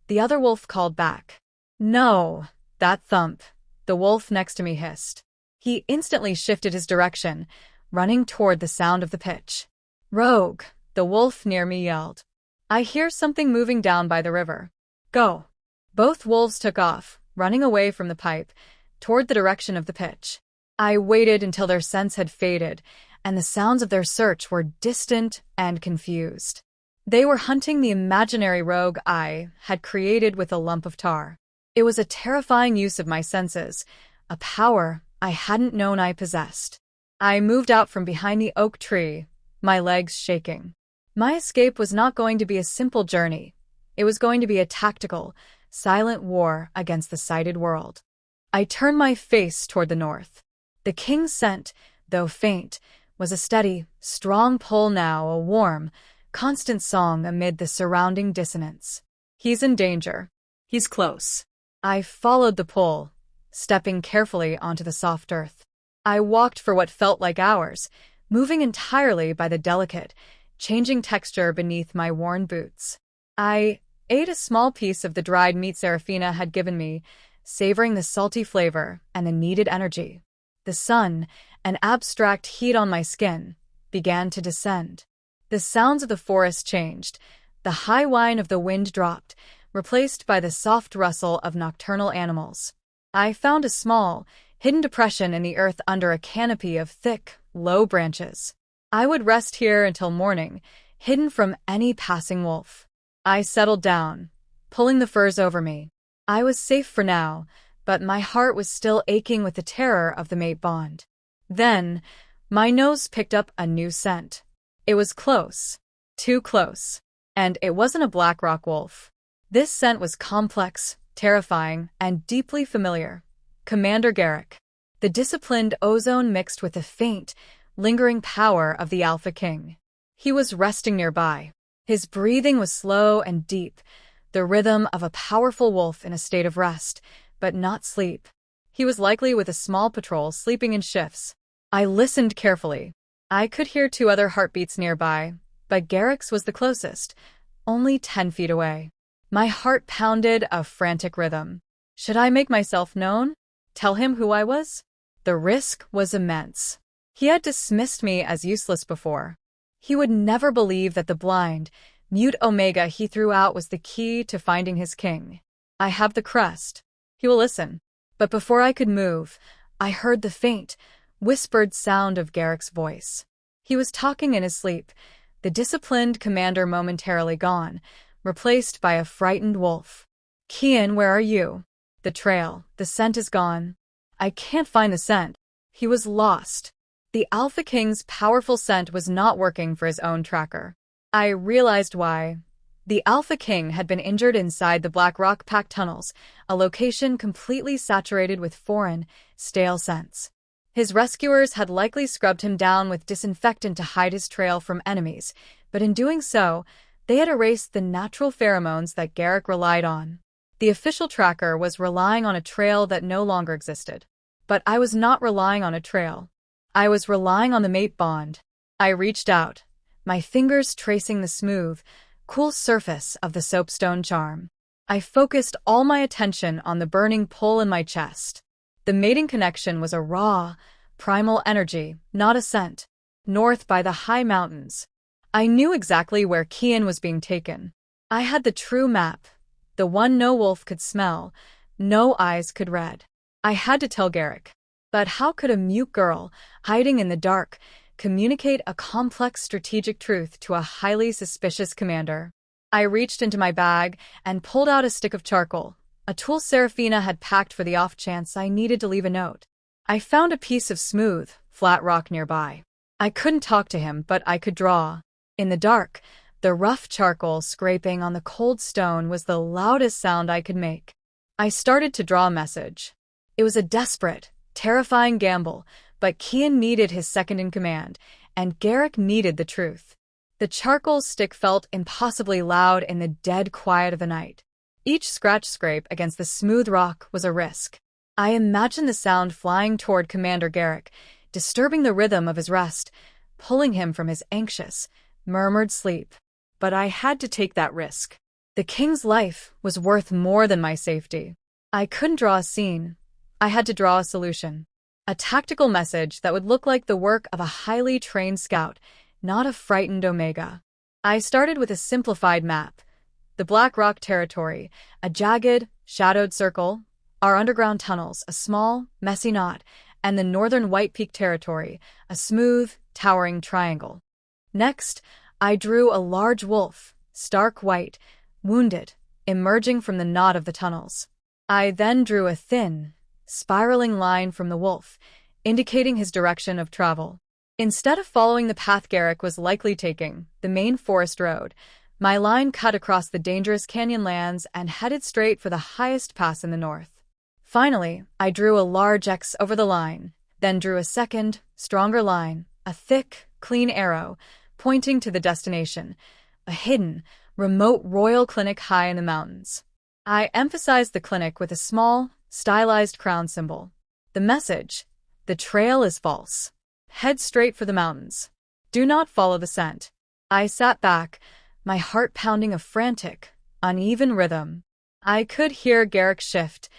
The other wolf called back. No, that thump, the wolf next to me hissed. He instantly shifted his direction, running toward the sound of the pitch. Rogue, the wolf near me yelled. I hear something moving down by the river. Go. Both wolves took off, running away from the pipe, toward the direction of the pitch. I waited until their scents had faded, and the sounds of their search were distant and confused. They were hunting the imaginary rogue I had created with a lump of tar. It was a terrifying use of my senses, a power I hadn't known I possessed. I moved out from behind the oak tree, my legs shaking. My escape was not going to be a simple journey. It was going to be a tactical, silent war against the sighted world. I turned my face toward the north. The king's scent, though faint, was a steady, strong pull now, a warm, constant song amid the surrounding dissonance. He's in danger. He's close. I followed the pull, stepping carefully onto the soft earth. I walked for what felt like hours, moving entirely by the delicate, changing texture beneath my worn boots. I ate a small piece of the dried meat Serafina had given me, savoring the salty flavor and the needed energy. The sun, an abstract heat on my skin, began to descend. The sounds of the forest changed. The high whine of the wind dropped, replaced by the soft rustle of nocturnal animals. I found a small, hidden depression in the earth under a canopy of thick, low branches. I would rest here until morning, hidden from any passing wolf. I settled down, pulling the furs over me. I was safe for now, but my heart was still aching with the terror of the mate bond. Then, my nose picked up a new scent. It was close, too close, and it wasn't a black rock wolf. This scent was complex, terrifying, and deeply familiar. Commander Garrick. The disciplined ozone mixed with the faint, lingering power of the Alpha King. He was resting nearby. His breathing was slow and deep, the rhythm of a powerful wolf in a state of rest, but not sleep. He was likely with a small patrol sleeping in shifts. I listened carefully. I could hear 2 other heartbeats nearby, but Garrick's was the closest, only 10 feet away. My heart pounded a frantic rhythm. Should I make myself known? Tell him who I was? The risk was immense. He had dismissed me as useless before. He would never believe that the blind, mute omega he threw out was the key to finding his king. I have the crest. He will listen. But before I could move, I heard the faint, whispered sound of Garrick's voice. He was talking in his sleep, the disciplined commander momentarily gone, replaced by a frightened wolf. Kian, where are you? The trail, the scent is gone. I can't find the scent. He was lost. The Alpha King's powerful scent was not working for his own tracker. I realized why. The Alpha King had been injured inside the Black Rock Pack tunnels, a location completely saturated with foreign, stale scents. His rescuers had likely scrubbed him down with disinfectant to hide his trail from enemies, but in doing so, they had erased the natural pheromones that Garrick relied on. The official tracker was relying on a trail that no longer existed. But I was not relying on a trail. I was relying on the mate bond. I reached out, my fingers tracing the smooth, cool surface of the soapstone charm. I focused all my attention on the burning pull in my chest. The mating connection was a raw, primal energy, not a scent. North by the high mountains. I knew exactly where Kian was being taken. I had the true map, the one no wolf could smell, no eyes could read. I had to tell Garrick. But how could a mute girl, hiding in the dark, communicate a complex strategic truth to a highly suspicious commander? I reached into my bag and pulled out a stick of charcoal, a tool Serafina had packed for the off chance I needed to leave a note. I found a piece of smooth, flat rock nearby. I couldn't talk to him, but I could draw. In the dark, The rough charcoal scraping on the cold stone was the loudest sound I could make. I started to draw a message. It was a desperate, terrifying gamble, but Kian needed his second-in-command, and Garrick needed the truth. The charcoal stick felt impossibly loud in the dead quiet of the night. Each scratch-scrape against the smooth rock was a risk. I imagined the sound flying toward Commander Garrick, disturbing the rhythm of his rest, pulling him from his anxious, murmured sleep. But I had to take that risk. The king's life was worth more than my safety. I couldn't draw a scene. I had to draw a solution. A tactical message that would look like the work of a highly trained scout, not a frightened Omega. I started with a simplified map. The Black Rock territory, a jagged, shadowed circle, our underground tunnels, a small, messy knot, and the northern White Peak territory, a smooth, towering triangle. Next, I drew a large wolf, stark white, wounded, emerging from the knot of the tunnels. I then drew a thin, spiraling line from the wolf, indicating his direction of travel. Instead of following the path Garrick was likely taking, the main forest road, my line cut across the dangerous canyon lands and headed straight for the highest pass in the north. Finally, I drew a large X over the line, then drew a second, stronger line, a thick, clean arrow, pointing to the destination, a hidden, remote royal clinic high in the mountains. I emphasized the clinic with a small, stylized crown symbol. The message: the trail is false. Head straight for the mountains. Do not follow the scent. I sat back, my heart pounding a frantic, uneven rhythm. I could hear Garrick shift,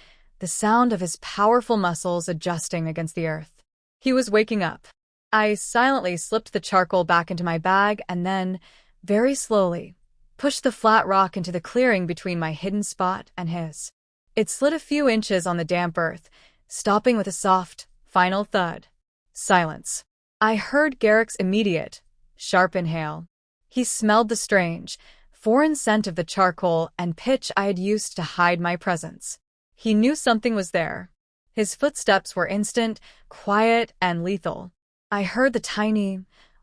the sound of his powerful muscles adjusting against the earth. He was waking up. I silently slipped the charcoal back into my bag and then, very slowly, pushed the flat rock into the clearing between my hidden spot and his. It slid a few inches on the damp earth, stopping with a soft, final thud. Silence. I heard Garrick's immediate, sharp inhale. He smelled the strange, foreign scent of the charcoal and pitch I had used to hide my presence. He knew something was there. His footsteps were instant, quiet, and lethal. I heard the tiny,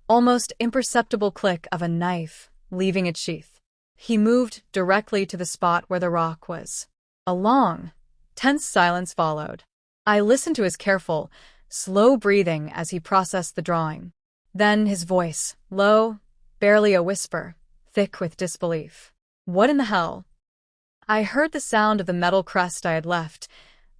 almost imperceptible click of a knife leaving its sheath. He moved directly to the spot where the rock was. A long, tense silence followed. I listened to his careful, slow breathing as he processed the drawing. Then his voice, low, barely a whisper, thick with disbelief. What in the hell? I heard the sound of the metal crest I had left,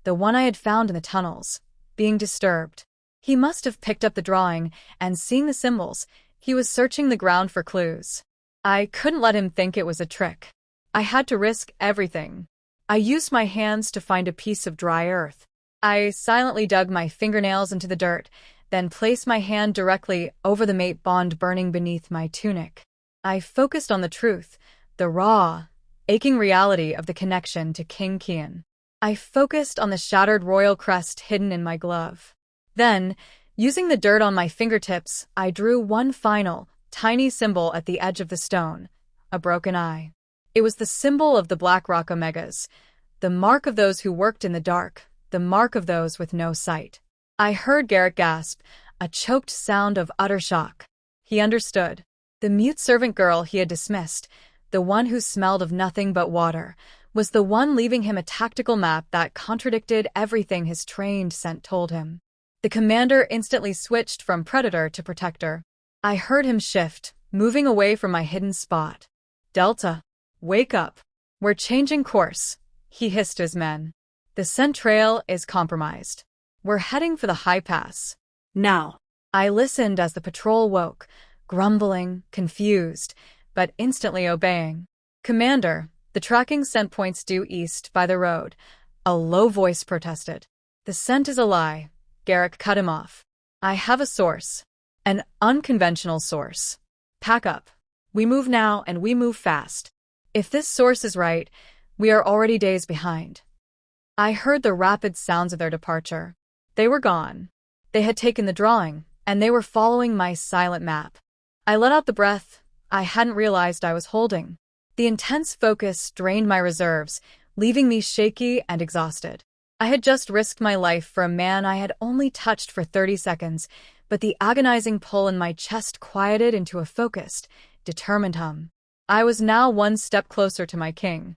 the one I had found in the tunnels, being disturbed. He must have picked up the drawing, and seeing the symbols, he was searching the ground for clues. I couldn't let him think it was a trick. I had to risk everything. I used my hands to find a piece of dry earth. I silently dug my fingernails into the dirt, then placed my hand directly over the mate bond burning beneath my tunic. I focused on the truth, the raw, aching reality of the connection to King Kian. I focused on the shattered royal crest hidden in my glove. Then, using the dirt on my fingertips, I drew one final, tiny symbol at the edge of the stone, a broken eye. It was the symbol of the Black Rock Omegas, the mark of those who worked in the dark, the mark of those with no sight. I heard Garrick gasp, a choked sound of utter shock. He understood. The mute servant girl he had dismissed, the one who smelled of nothing but water, was the one leaving him a tactical map that contradicted everything his trained scent told him. The commander instantly switched from predator to protector. I heard him shift, moving away from my hidden spot. Delta, wake up. We're changing course, he hissed his men. The scent trail is compromised. We're heading for the high pass. Now. I listened as the patrol woke, grumbling, confused, but instantly obeying. Commander, the tracking scent points due east by the road. A low voice protested. The scent is a lie. Garrick cut him off. I have a source. An unconventional source. Pack up. We move now and we move fast. If this source is right, we are already days behind. I heard the rapid sounds of their departure. They were gone. They had taken the drawing, and they were following my silent map. I let out the breath I hadn't realized I was holding. The intense focus drained my reserves, leaving me shaky and exhausted. I had just risked my life for a man I had only touched for 30 seconds, but the agonizing pull in my chest quieted into a focused, determined hum. I was now one step closer to my king.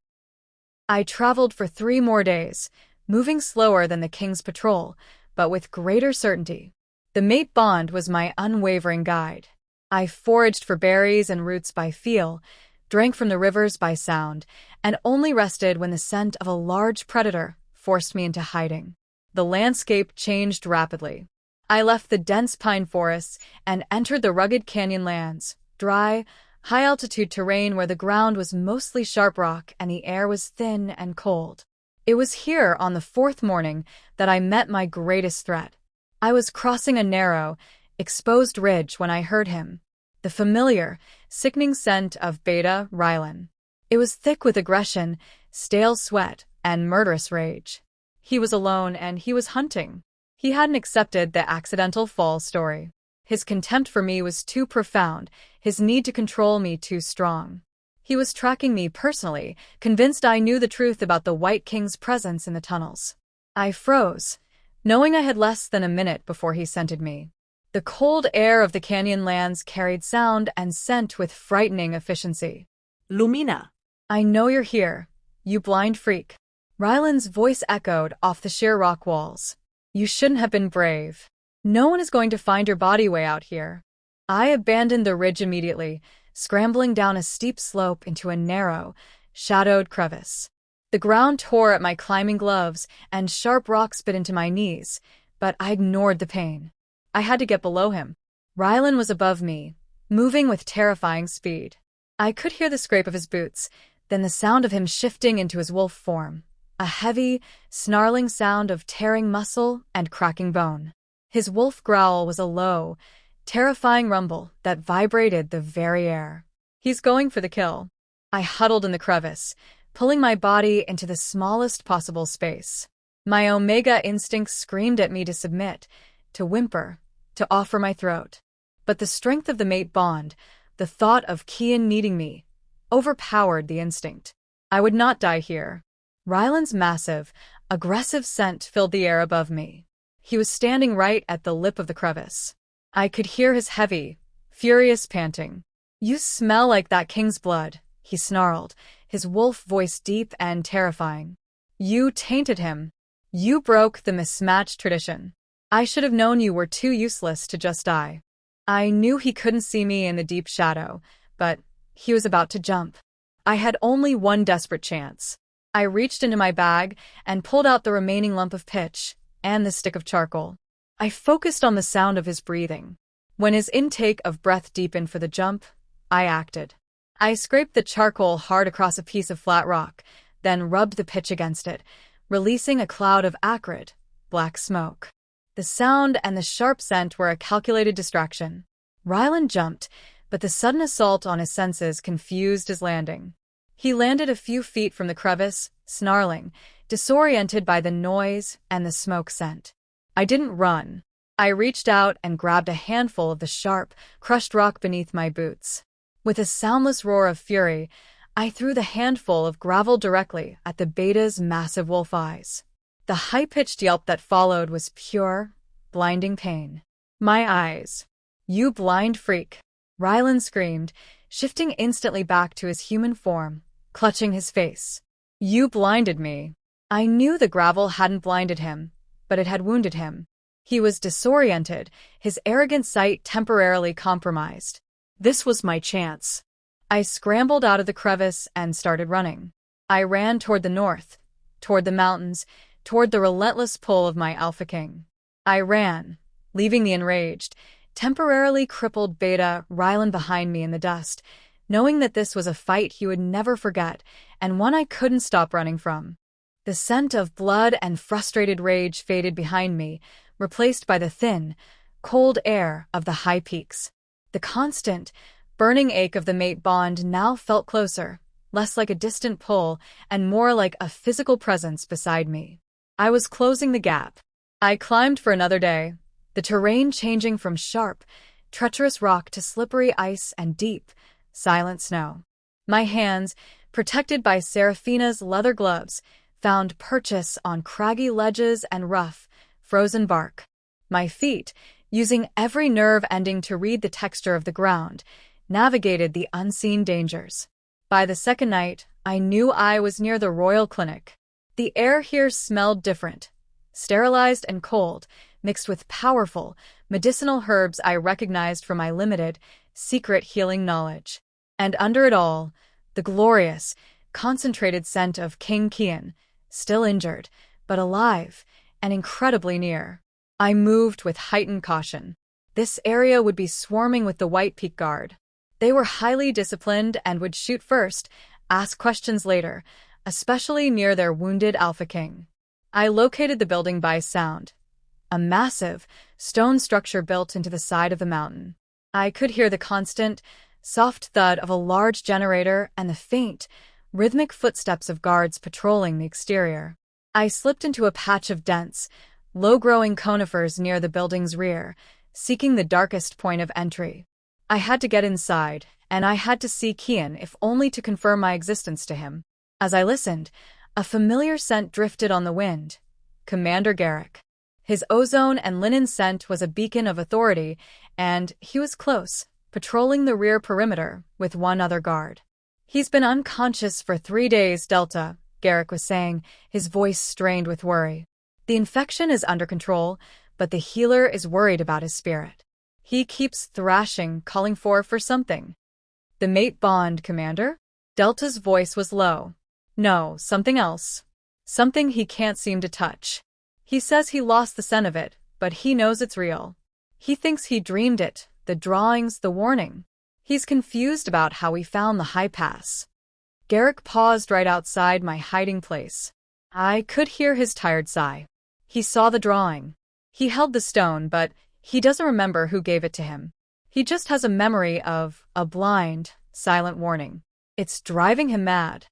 I traveled for 3 more days, moving slower than the king's patrol, but with greater certainty. The mate bond was my unwavering guide. I foraged for berries and roots by feel, drank from the rivers by sound, and only rested when the scent of a large predator forced me into hiding. The landscape changed rapidly. I left the dense pine forests and entered the rugged canyon lands, dry, high-altitude terrain where the ground was mostly sharp rock and the air was thin and cold. It was here on the 4th morning that I met my greatest threat. I was crossing a narrow, exposed ridge when I heard him. The familiar, sickening scent of Beta Rylan. It was thick with aggression, stale sweat, and murderous rage. He was alone and he was hunting. He hadn't accepted the accidental fall story. His contempt for me was too profound, his need to control me too strong. He was tracking me personally, convinced I knew the truth about the White King's presence in the tunnels. I froze, knowing I had less than a minute before he scented me. The cold air of the canyon lands carried sound and scent with frightening efficiency. Lumina. I know you're here, you blind freak. Rylan's voice echoed off the sheer rock walls. You shouldn't have been brave. No one is going to find your body way out here. I abandoned the ridge immediately, scrambling down a steep slope into a narrow, shadowed crevice. The ground tore at my climbing gloves and sharp rocks bit into my knees, but I ignored the pain. I had to get below him. Rylan was above me, moving with terrifying speed. I could hear the scrape of his boots, then the sound of him shifting into his wolf form. A heavy, snarling sound of tearing muscle and cracking bone. His wolf growl was a low, terrifying rumble that vibrated the very air. He's going for the kill. I huddled in the crevice, pulling my body into the smallest possible space. My omega instinct screamed at me to submit, to whimper, to offer my throat. But the strength of the mate bond, the thought of Kian needing me, overpowered the instinct. I would not die here. Rylan's massive, aggressive scent filled the air above me. He was standing right at the lip of the crevice. I could hear his heavy, furious panting. You smell like that king's blood, he snarled, his wolf voice deep and terrifying. You tainted him. You broke the Mismatch Tradition. I should have known you were too useless to just die. I knew he couldn't see me in the deep shadow, but he was about to jump. I had only one desperate chance. I reached into my bag and pulled out the remaining lump of pitch and the stick of charcoal. I focused on the sound of his breathing. When his intake of breath deepened for the jump, I acted. I scraped the charcoal hard across a piece of flat rock, then rubbed the pitch against it, releasing a cloud of acrid, black smoke. The sound and the sharp scent were a calculated distraction. Rylan jumped, but the sudden assault on his senses confused his landing. He landed a few feet from the crevice, snarling, disoriented by the noise and the smoke scent. I didn't run. I reached out and grabbed a handful of the sharp, crushed rock beneath my boots. With a soundless roar of fury, I threw the handful of gravel directly at the beta's massive wolf eyes. The high-pitched yelp that followed was pure, blinding pain. My eyes. You blind freak. Rylan screamed, shifting instantly back to his human form, clutching his face. You blinded me. I knew the gravel hadn't blinded him, but it had wounded him. He was disoriented, his arrogant sight temporarily compromised. This was my chance. I scrambled out of the crevice and started running. I ran toward the north, toward the mountains, toward the relentless pull of my Alpha King. I ran, leaving the enraged, temporarily crippled Beta Rylan behind me in the dust, knowing that this was a fight he would never forget and one I couldn't stop running from. The scent of blood and frustrated rage faded behind me, replaced by the thin, cold air of the high peaks. The constant, burning ache of the mate bond now felt closer, less like a distant pull and more like a physical presence beside me. I was closing the gap. I climbed for another day, the terrain changing from sharp, treacherous rock to slippery ice and deep, silent snow. My hands, protected by Seraphina's leather gloves, found purchase on craggy ledges and rough, frozen bark. My feet, using every nerve ending to read the texture of the ground, navigated the unseen dangers. By the second night, I knew I was near the royal clinic. The air here smelled different, sterilized and cold, mixed with powerful, medicinal herbs I recognized from my limited, secret healing knowledge. And under it all, the glorious, concentrated scent of King Kian, still injured, but alive, and incredibly near. I moved with heightened caution. This area would be swarming with the White Peak Guard. They were highly disciplined and would shoot first, ask questions later, especially near their wounded Alpha King. I located the building by sound. A massive, stone structure built into the side of the mountain. I could hear the constant, soft thud of a large generator and the faint, rhythmic footsteps of guards patrolling the exterior. I slipped into a patch of dense, low-growing conifers near the building's rear, seeking the darkest point of entry. I had to get inside, and I had to see Kian if only to confirm my existence to him. As I listened, a familiar scent drifted on the wind. Commander Garrick. His ozone and linen scent was a beacon of authority, and he was close, patrolling the rear perimeter with one other guard. "He's been unconscious for 3 days, Delta," Garrick was saying, his voice strained with worry. "The infection is under control, but the healer is worried about his spirit. He keeps thrashing, calling for something." "The mate bond, Commander?" Delta's voice was low. "No, something else. Something he can't seem to touch. He says he lost the scent of it, but he knows it's real. He thinks he dreamed it, the drawings, the warning. He's confused about how we found the high pass." Garrick paused right outside my hiding place. I could hear his tired sigh. He saw the drawing. He held the stone, but he doesn't remember who gave it to him. He just has a memory of a blind, silent warning. It's driving him mad.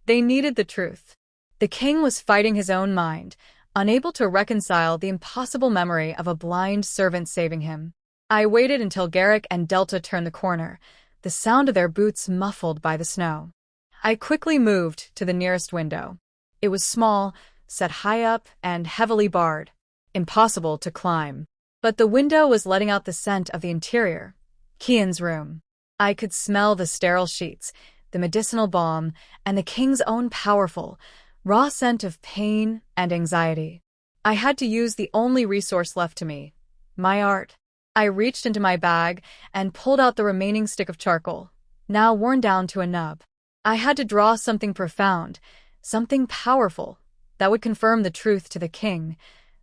They needed the truth. The king was fighting his own mind, unable to reconcile the impossible memory of a blind servant saving him. I waited until Garrick and Delta turned the corner, the sound of their boots muffled by the snow. I quickly moved to the nearest window. It was small, set high up, and heavily barred. Impossible to climb. But the window was letting out the scent of the interior. Kian's room. I could smell the sterile sheets, the medicinal balm, and the king's own powerful, raw scent of pain and anxiety. I had to use the only resource left to me, my art. I reached into my bag and pulled out the remaining stick of charcoal, now worn down to a nub. I had to draw something profound, something powerful, that would confirm the truth to the king,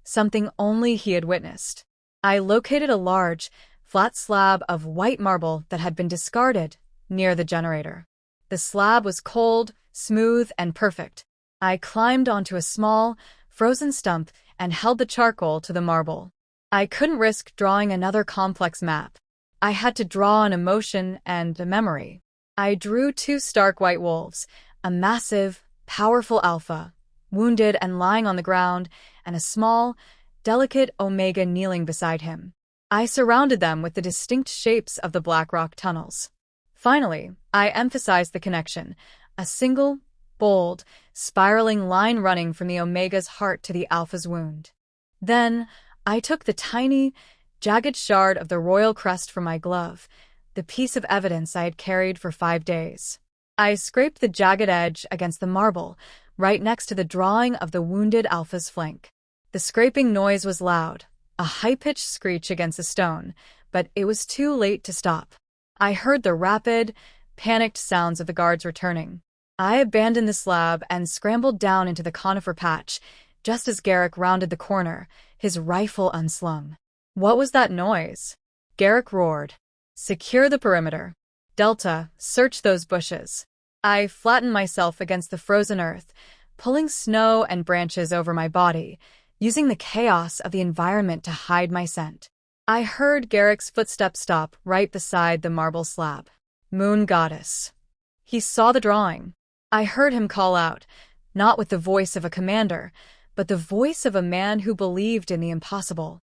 something only he had witnessed. I located a large, flat slab of white marble that had been discarded near the generator. The slab was cold, smooth, and perfect. I climbed onto a small, frozen stump and held the charcoal to the marble. I couldn't risk drawing another complex map. I had to draw an emotion and a memory. I drew 2 stark white wolves, a massive, powerful alpha, wounded and lying on the ground, and a small, delicate omega kneeling beside him. I surrounded them with the distinct shapes of the black rock tunnels. Finally, I emphasized the connection, a single, bold, spiraling line running from the omega's heart to the alpha's wound. Then, I took the tiny, jagged shard of the royal crest from my glove, the piece of evidence I had carried for 5 days. I scraped the jagged edge against the marble, right next to the drawing of the wounded alpha's flank. The scraping noise was loud, a high-pitched screech against the stone, but it was too late to stop. I heard the rapid, panicked sounds of the guards returning. I abandoned the slab and scrambled down into the conifer patch, just as Garrick rounded the corner, his rifle unslung. "What was that noise?" Garrick roared. "Secure the perimeter. Delta, search those bushes." I flattened myself against the frozen earth, pulling snow and branches over my body, using the chaos of the environment to hide my scent. I heard Garrick's footsteps stop right beside the marble slab. "Moon Goddess." He saw the drawing. I heard him call out, not with the voice of a commander, but the voice of a man who believed in the impossible.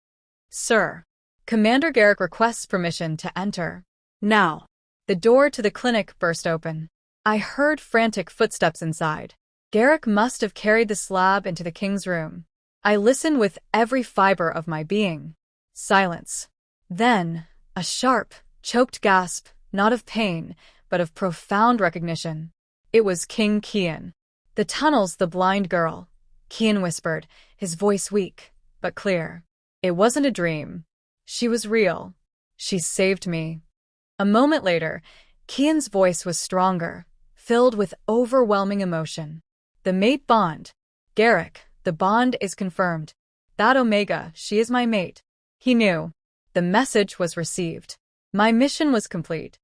"Sir, Commander Garrick requests permission to enter." Now. The door to the clinic burst open. I heard frantic footsteps inside. Garrick must have carried the slab into the king's room. I listened with every fiber of my being. Silence. Then, a sharp, choked gasp, not of pain, but of profound recognition. It was King Kian. "The tunnels, the blind girl," Kian whispered, his voice weak, but clear. "It wasn't a dream. She was real. She saved me." A moment later, Kian's voice was stronger, filled with overwhelming emotion. "The mate bond. Garrick, the bond is confirmed. That Omega, she is my mate." He knew. The message was received. My mission was complete.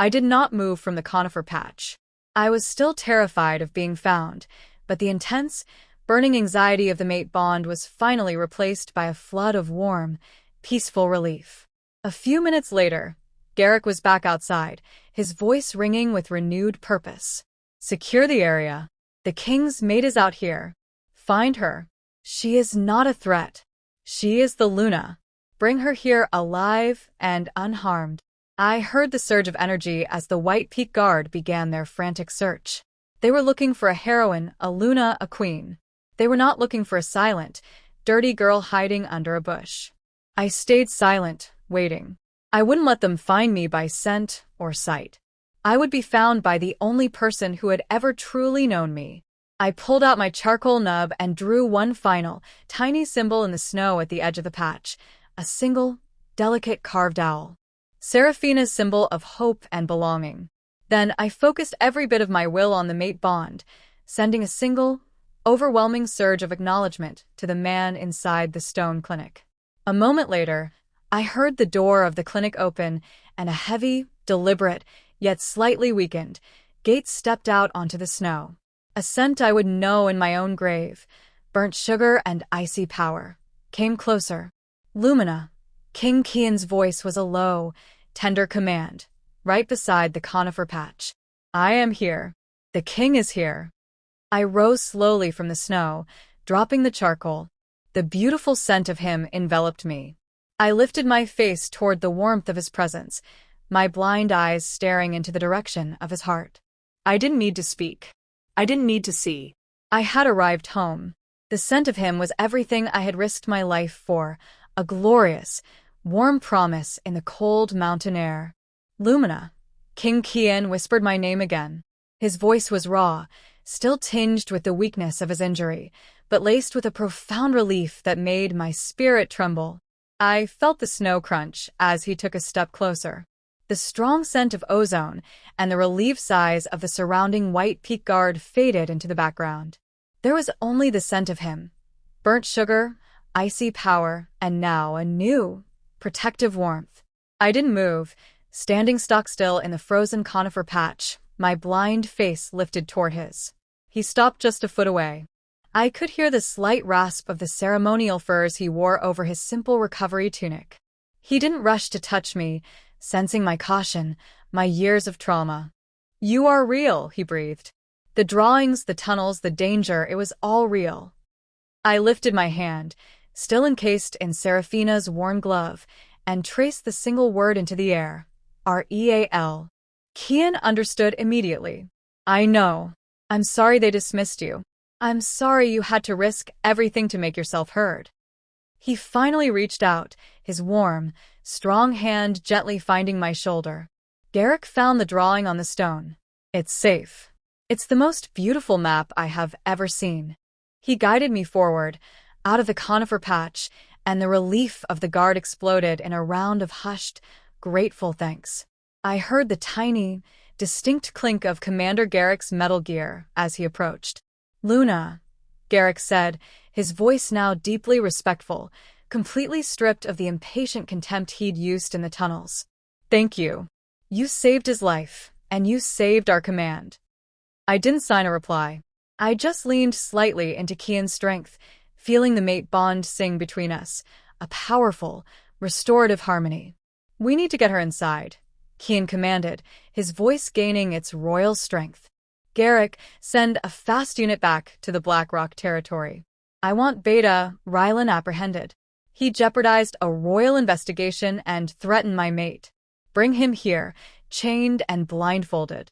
I did not move from the conifer patch. I was still terrified of being found, but the intense, burning anxiety of the mate bond was finally replaced by a flood of warm, peaceful relief. A few minutes later, Garrick was back outside, his voice ringing with renewed purpose. "Secure the area. The king's mate is out here. Find her. She is not a threat. She is the Luna. Bring her here alive and unharmed." I heard the surge of energy as the White Peak Guard began their frantic search. They were looking for a heroine, a Luna, a queen. They were not looking for a silent, dirty girl hiding under a bush. I stayed silent, waiting. I wouldn't let them find me by scent or sight. I would be found by the only person who had ever truly known me. I pulled out my charcoal nub and drew one final, tiny symbol in the snow at the edge of the patch, a single, delicate carved owl. Seraphina's symbol of hope and belonging. Then I focused every bit of my will on the mate bond, sending a single, overwhelming surge of acknowledgement to the man inside the stone clinic. A moment later, I heard the door of the clinic open, and a heavy, deliberate, yet slightly weakened, gate stepped out onto the snow. A scent I would know in my own grave, burnt sugar and icy power, came closer. "Lumina." King Kian's voice was a low, tender command, right beside the conifer patch. "I am here. The king is here." I rose slowly from the snow, dropping the charcoal. The beautiful scent of him enveloped me. I lifted my face toward the warmth of his presence, my blind eyes staring into the direction of his heart. I didn't need to speak. I didn't need to see. I had arrived home. The scent of him was everything I had risked my life for, a glorious, warm promise in the cold mountain air. "Lumina." King Kian whispered my name again. His voice was raw, still tinged with the weakness of his injury, but laced with a profound relief that made my spirit tremble. I felt the snow crunch as he took a step closer. The strong scent of ozone and the relieved sighs of the surrounding White Peak Guard faded into the background. There was only the scent of him. Burnt sugar, icy power, and now a new, protective warmth. I didn't move, standing stock still in the frozen conifer patch, my blind face lifted toward his. He stopped just a foot away. I could hear the slight rasp of the ceremonial furs he wore over his simple recovery tunic. He didn't rush to touch me, sensing my caution, my years of trauma. "You are real," he breathed. The drawings, the tunnels, the danger, it was all real. I lifted my hand, still encased in Seraphina's worn glove, and traced the single word into the air. "Real." Kian understood immediately. "I know. I'm sorry they dismissed you. I'm sorry you had to risk everything to make yourself heard." He finally reached out, his warm, strong hand gently finding my shoulder. Garrick found the drawing on the stone. "It's safe. It's the most beautiful map I have ever seen." He guided me forward, out of the conifer patch, and the relief of the guard exploded in a round of hushed, grateful thanks. I heard the tiny, distinct clink of Commander Garrick's metal gear as he approached. "Luna," Garrick said, his voice now deeply respectful, completely stripped of the impatient contempt he'd used in the tunnels. "Thank you. You saved his life, and you saved our command." I didn't sign a reply. I just leaned slightly into Kian's strength, feeling the mate bond sing between us, a powerful, restorative harmony. "We need to get her inside," Kian commanded, his voice gaining its royal strength. "Garrick, send a fast unit back to the Black Rock territory. I want Beta Rylan apprehended. He jeopardized a royal investigation and threatened my mate. Bring him here, chained and blindfolded."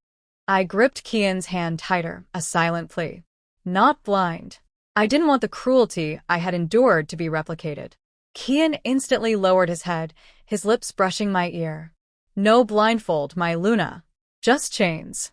I gripped Kian's hand tighter, a silent plea. Not blind. I didn't want the cruelty I had endured to be replicated. Kian instantly lowered his head, his lips brushing my ear. "No blindfold, my Luna. Just chains.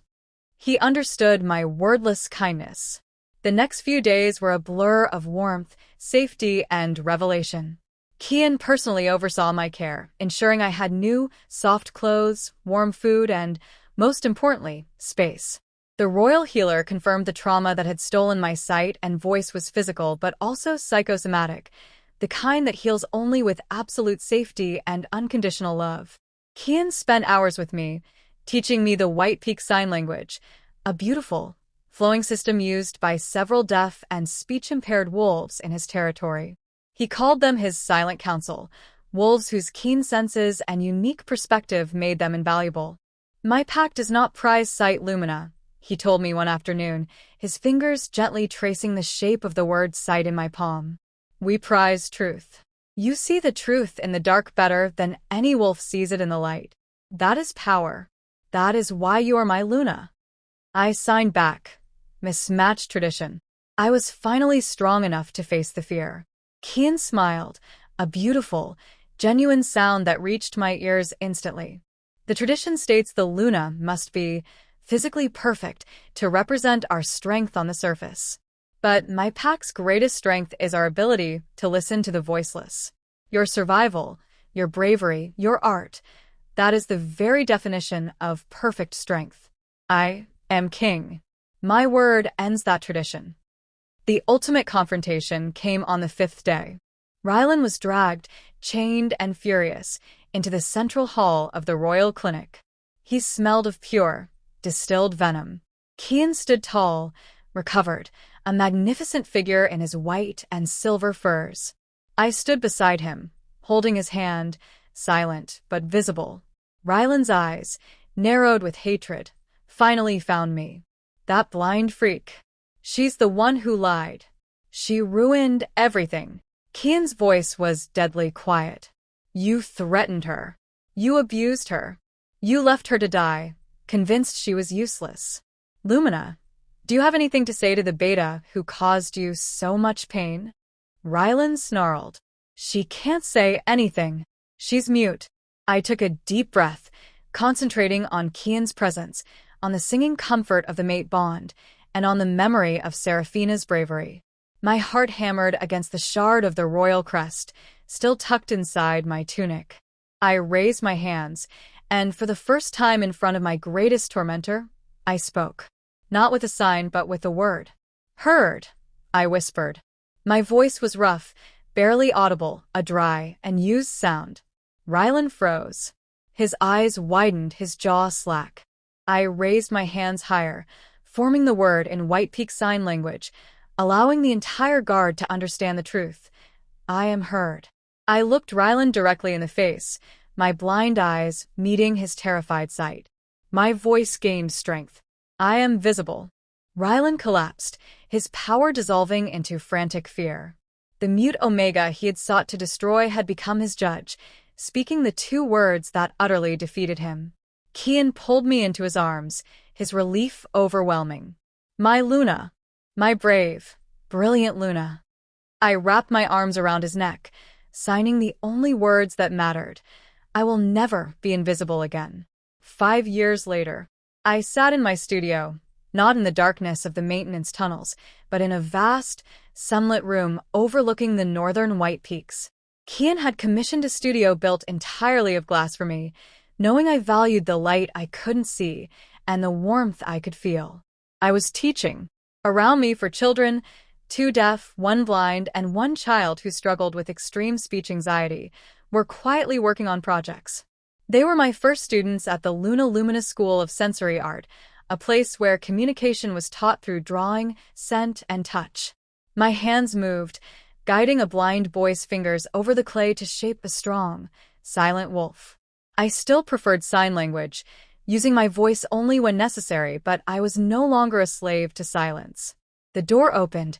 He understood my wordless kindness. The next few days were a blur of warmth, safety, and revelation. Kian personally oversaw my care, ensuring I had new, soft clothes, warm food, and, most importantly, space. The royal healer confirmed the trauma that had stolen my sight and voice was physical but also psychosomatic, the kind that heals only with absolute safety and unconditional love. Kian spent hours with me, teaching me the White Peak Sign Language, a beautiful, flowing system used by several deaf and speech-impaired wolves in his territory. He called them his silent council, wolves whose keen senses and unique perspective made them invaluable. My pack does not prize sight, Lumina, he told me one afternoon, his fingers gently tracing the shape of the word sight in my palm. We prize truth. You see the truth in the dark better than any wolf sees it in the light. That is power. That is why you are my Luna. I signed back. Mismatch Tradition. I was finally strong enough to face the fear. Kian smiled, a beautiful, genuine sound that reached my ears instantly. The tradition states the Luna must be physically perfect to represent our strength on the surface. But my pack's greatest strength is our ability to listen to the voiceless. Your survival, your bravery, your art, that is the very definition of perfect strength. I am king. My word ends that tradition. The ultimate confrontation came on the 5th day. Rylan was dragged, chained and furious, into the central hall of the royal clinic. He smelled of pure, distilled venom. Kian stood tall, recovered, a magnificent figure in his white and silver furs. I stood beside him, holding his hand, silent but visible. Rylan's eyes, narrowed with hatred, finally found me. That blind freak. She's the one who lied. She ruined everything. Kian's voice was deadly quiet. You threatened her. You abused her. You left her to die, convinced she was useless. Lumina, do you have anything to say to the Beta who caused you so much pain? Rylan snarled. She can't say anything. She's mute. I took a deep breath, concentrating on Kian's presence, on the singing comfort of the mate bond, and on the memory of Seraphina's bravery. My heart hammered against the shard of the royal crest, still tucked inside my tunic. I raised my hands, and for the first time in front of my greatest tormentor, I spoke. Not with a sign, but with a word. Heard, I whispered. My voice was rough, barely audible, a dry and used sound. Rylan froze. His eyes widened, his jaw slack. I raised my hands higher, forming the word in White Peak Sign Language, allowing the entire guard to understand the truth. I am heard. I looked Rylan directly in the face, my blind eyes meeting his terrified sight. My voice gained strength. I am visible. Rylan collapsed, his power dissolving into frantic fear. The mute Omega he had sought to destroy had become his judge, speaking the 2 words that utterly defeated him. Kian pulled me into his arms, his relief overwhelming. My Luna. My brave, brilliant Luna. I wrapped my arms around his neck, signing the only words that mattered. I will never be invisible again. 5 years later, I sat in my studio, not in the darkness of the maintenance tunnels, but in a vast, sunlit room overlooking the northern White Peaks. Kian had commissioned a studio built entirely of glass for me, knowing I valued the light I couldn't see and the warmth I could feel. I was teaching. Around me for children, 2 deaf, 1 blind, and 1 child who struggled with extreme speech anxiety, were quietly working on projects. They were my first students at the Lumina School of Sensory Art, a place where communication was taught through drawing, scent, and touch. My hands moved, guiding a blind boy's fingers over the clay to shape a strong, silent wolf. I still preferred sign language, using my voice only when necessary, but I was no longer a slave to silence. The door opened,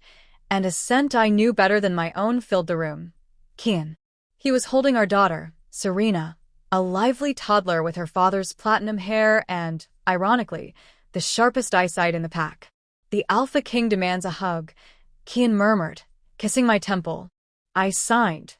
and a scent I knew better than my own filled the room. Kian. He was holding our daughter, Serena, a lively toddler with her father's platinum hair and, ironically, the sharpest eyesight in the pack. The Alpha King demands a hug, Kian murmured, kissing my temple. I signed.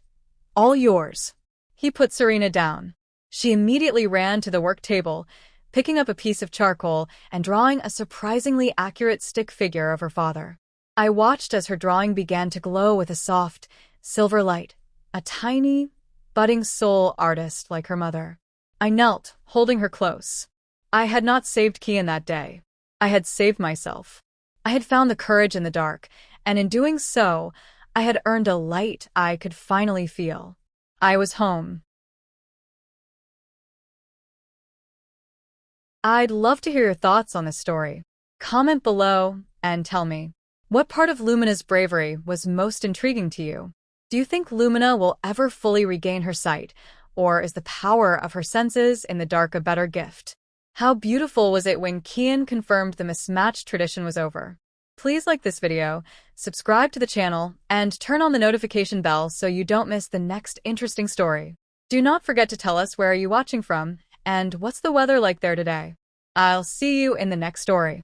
All yours. He put Serena down. She immediately ran to the work table, picking up a piece of charcoal and drawing a surprisingly accurate stick figure of her father. I watched as her drawing began to glow with a soft, silver light, a tiny, budding soul artist like her mother. I knelt, holding her close. I had not saved Kian that day. I had saved myself. I had found the courage in the dark, and in doing so, I had earned a light I could finally feel. I was home. I'd love to hear your thoughts on this story. Comment below and tell me, what part of Lumina's bravery was most intriguing to you? Do you think Lumina will ever fully regain her sight, or is the power of her senses in the dark a better gift? How beautiful was it when Kian confirmed the Mismatch Tradition was over? Please like this video, subscribe to the channel, and turn on the notification bell so you don't miss the next interesting story. Do not forget to tell us where are you watching from, and what's the weather like there today? I'll see you in the next story.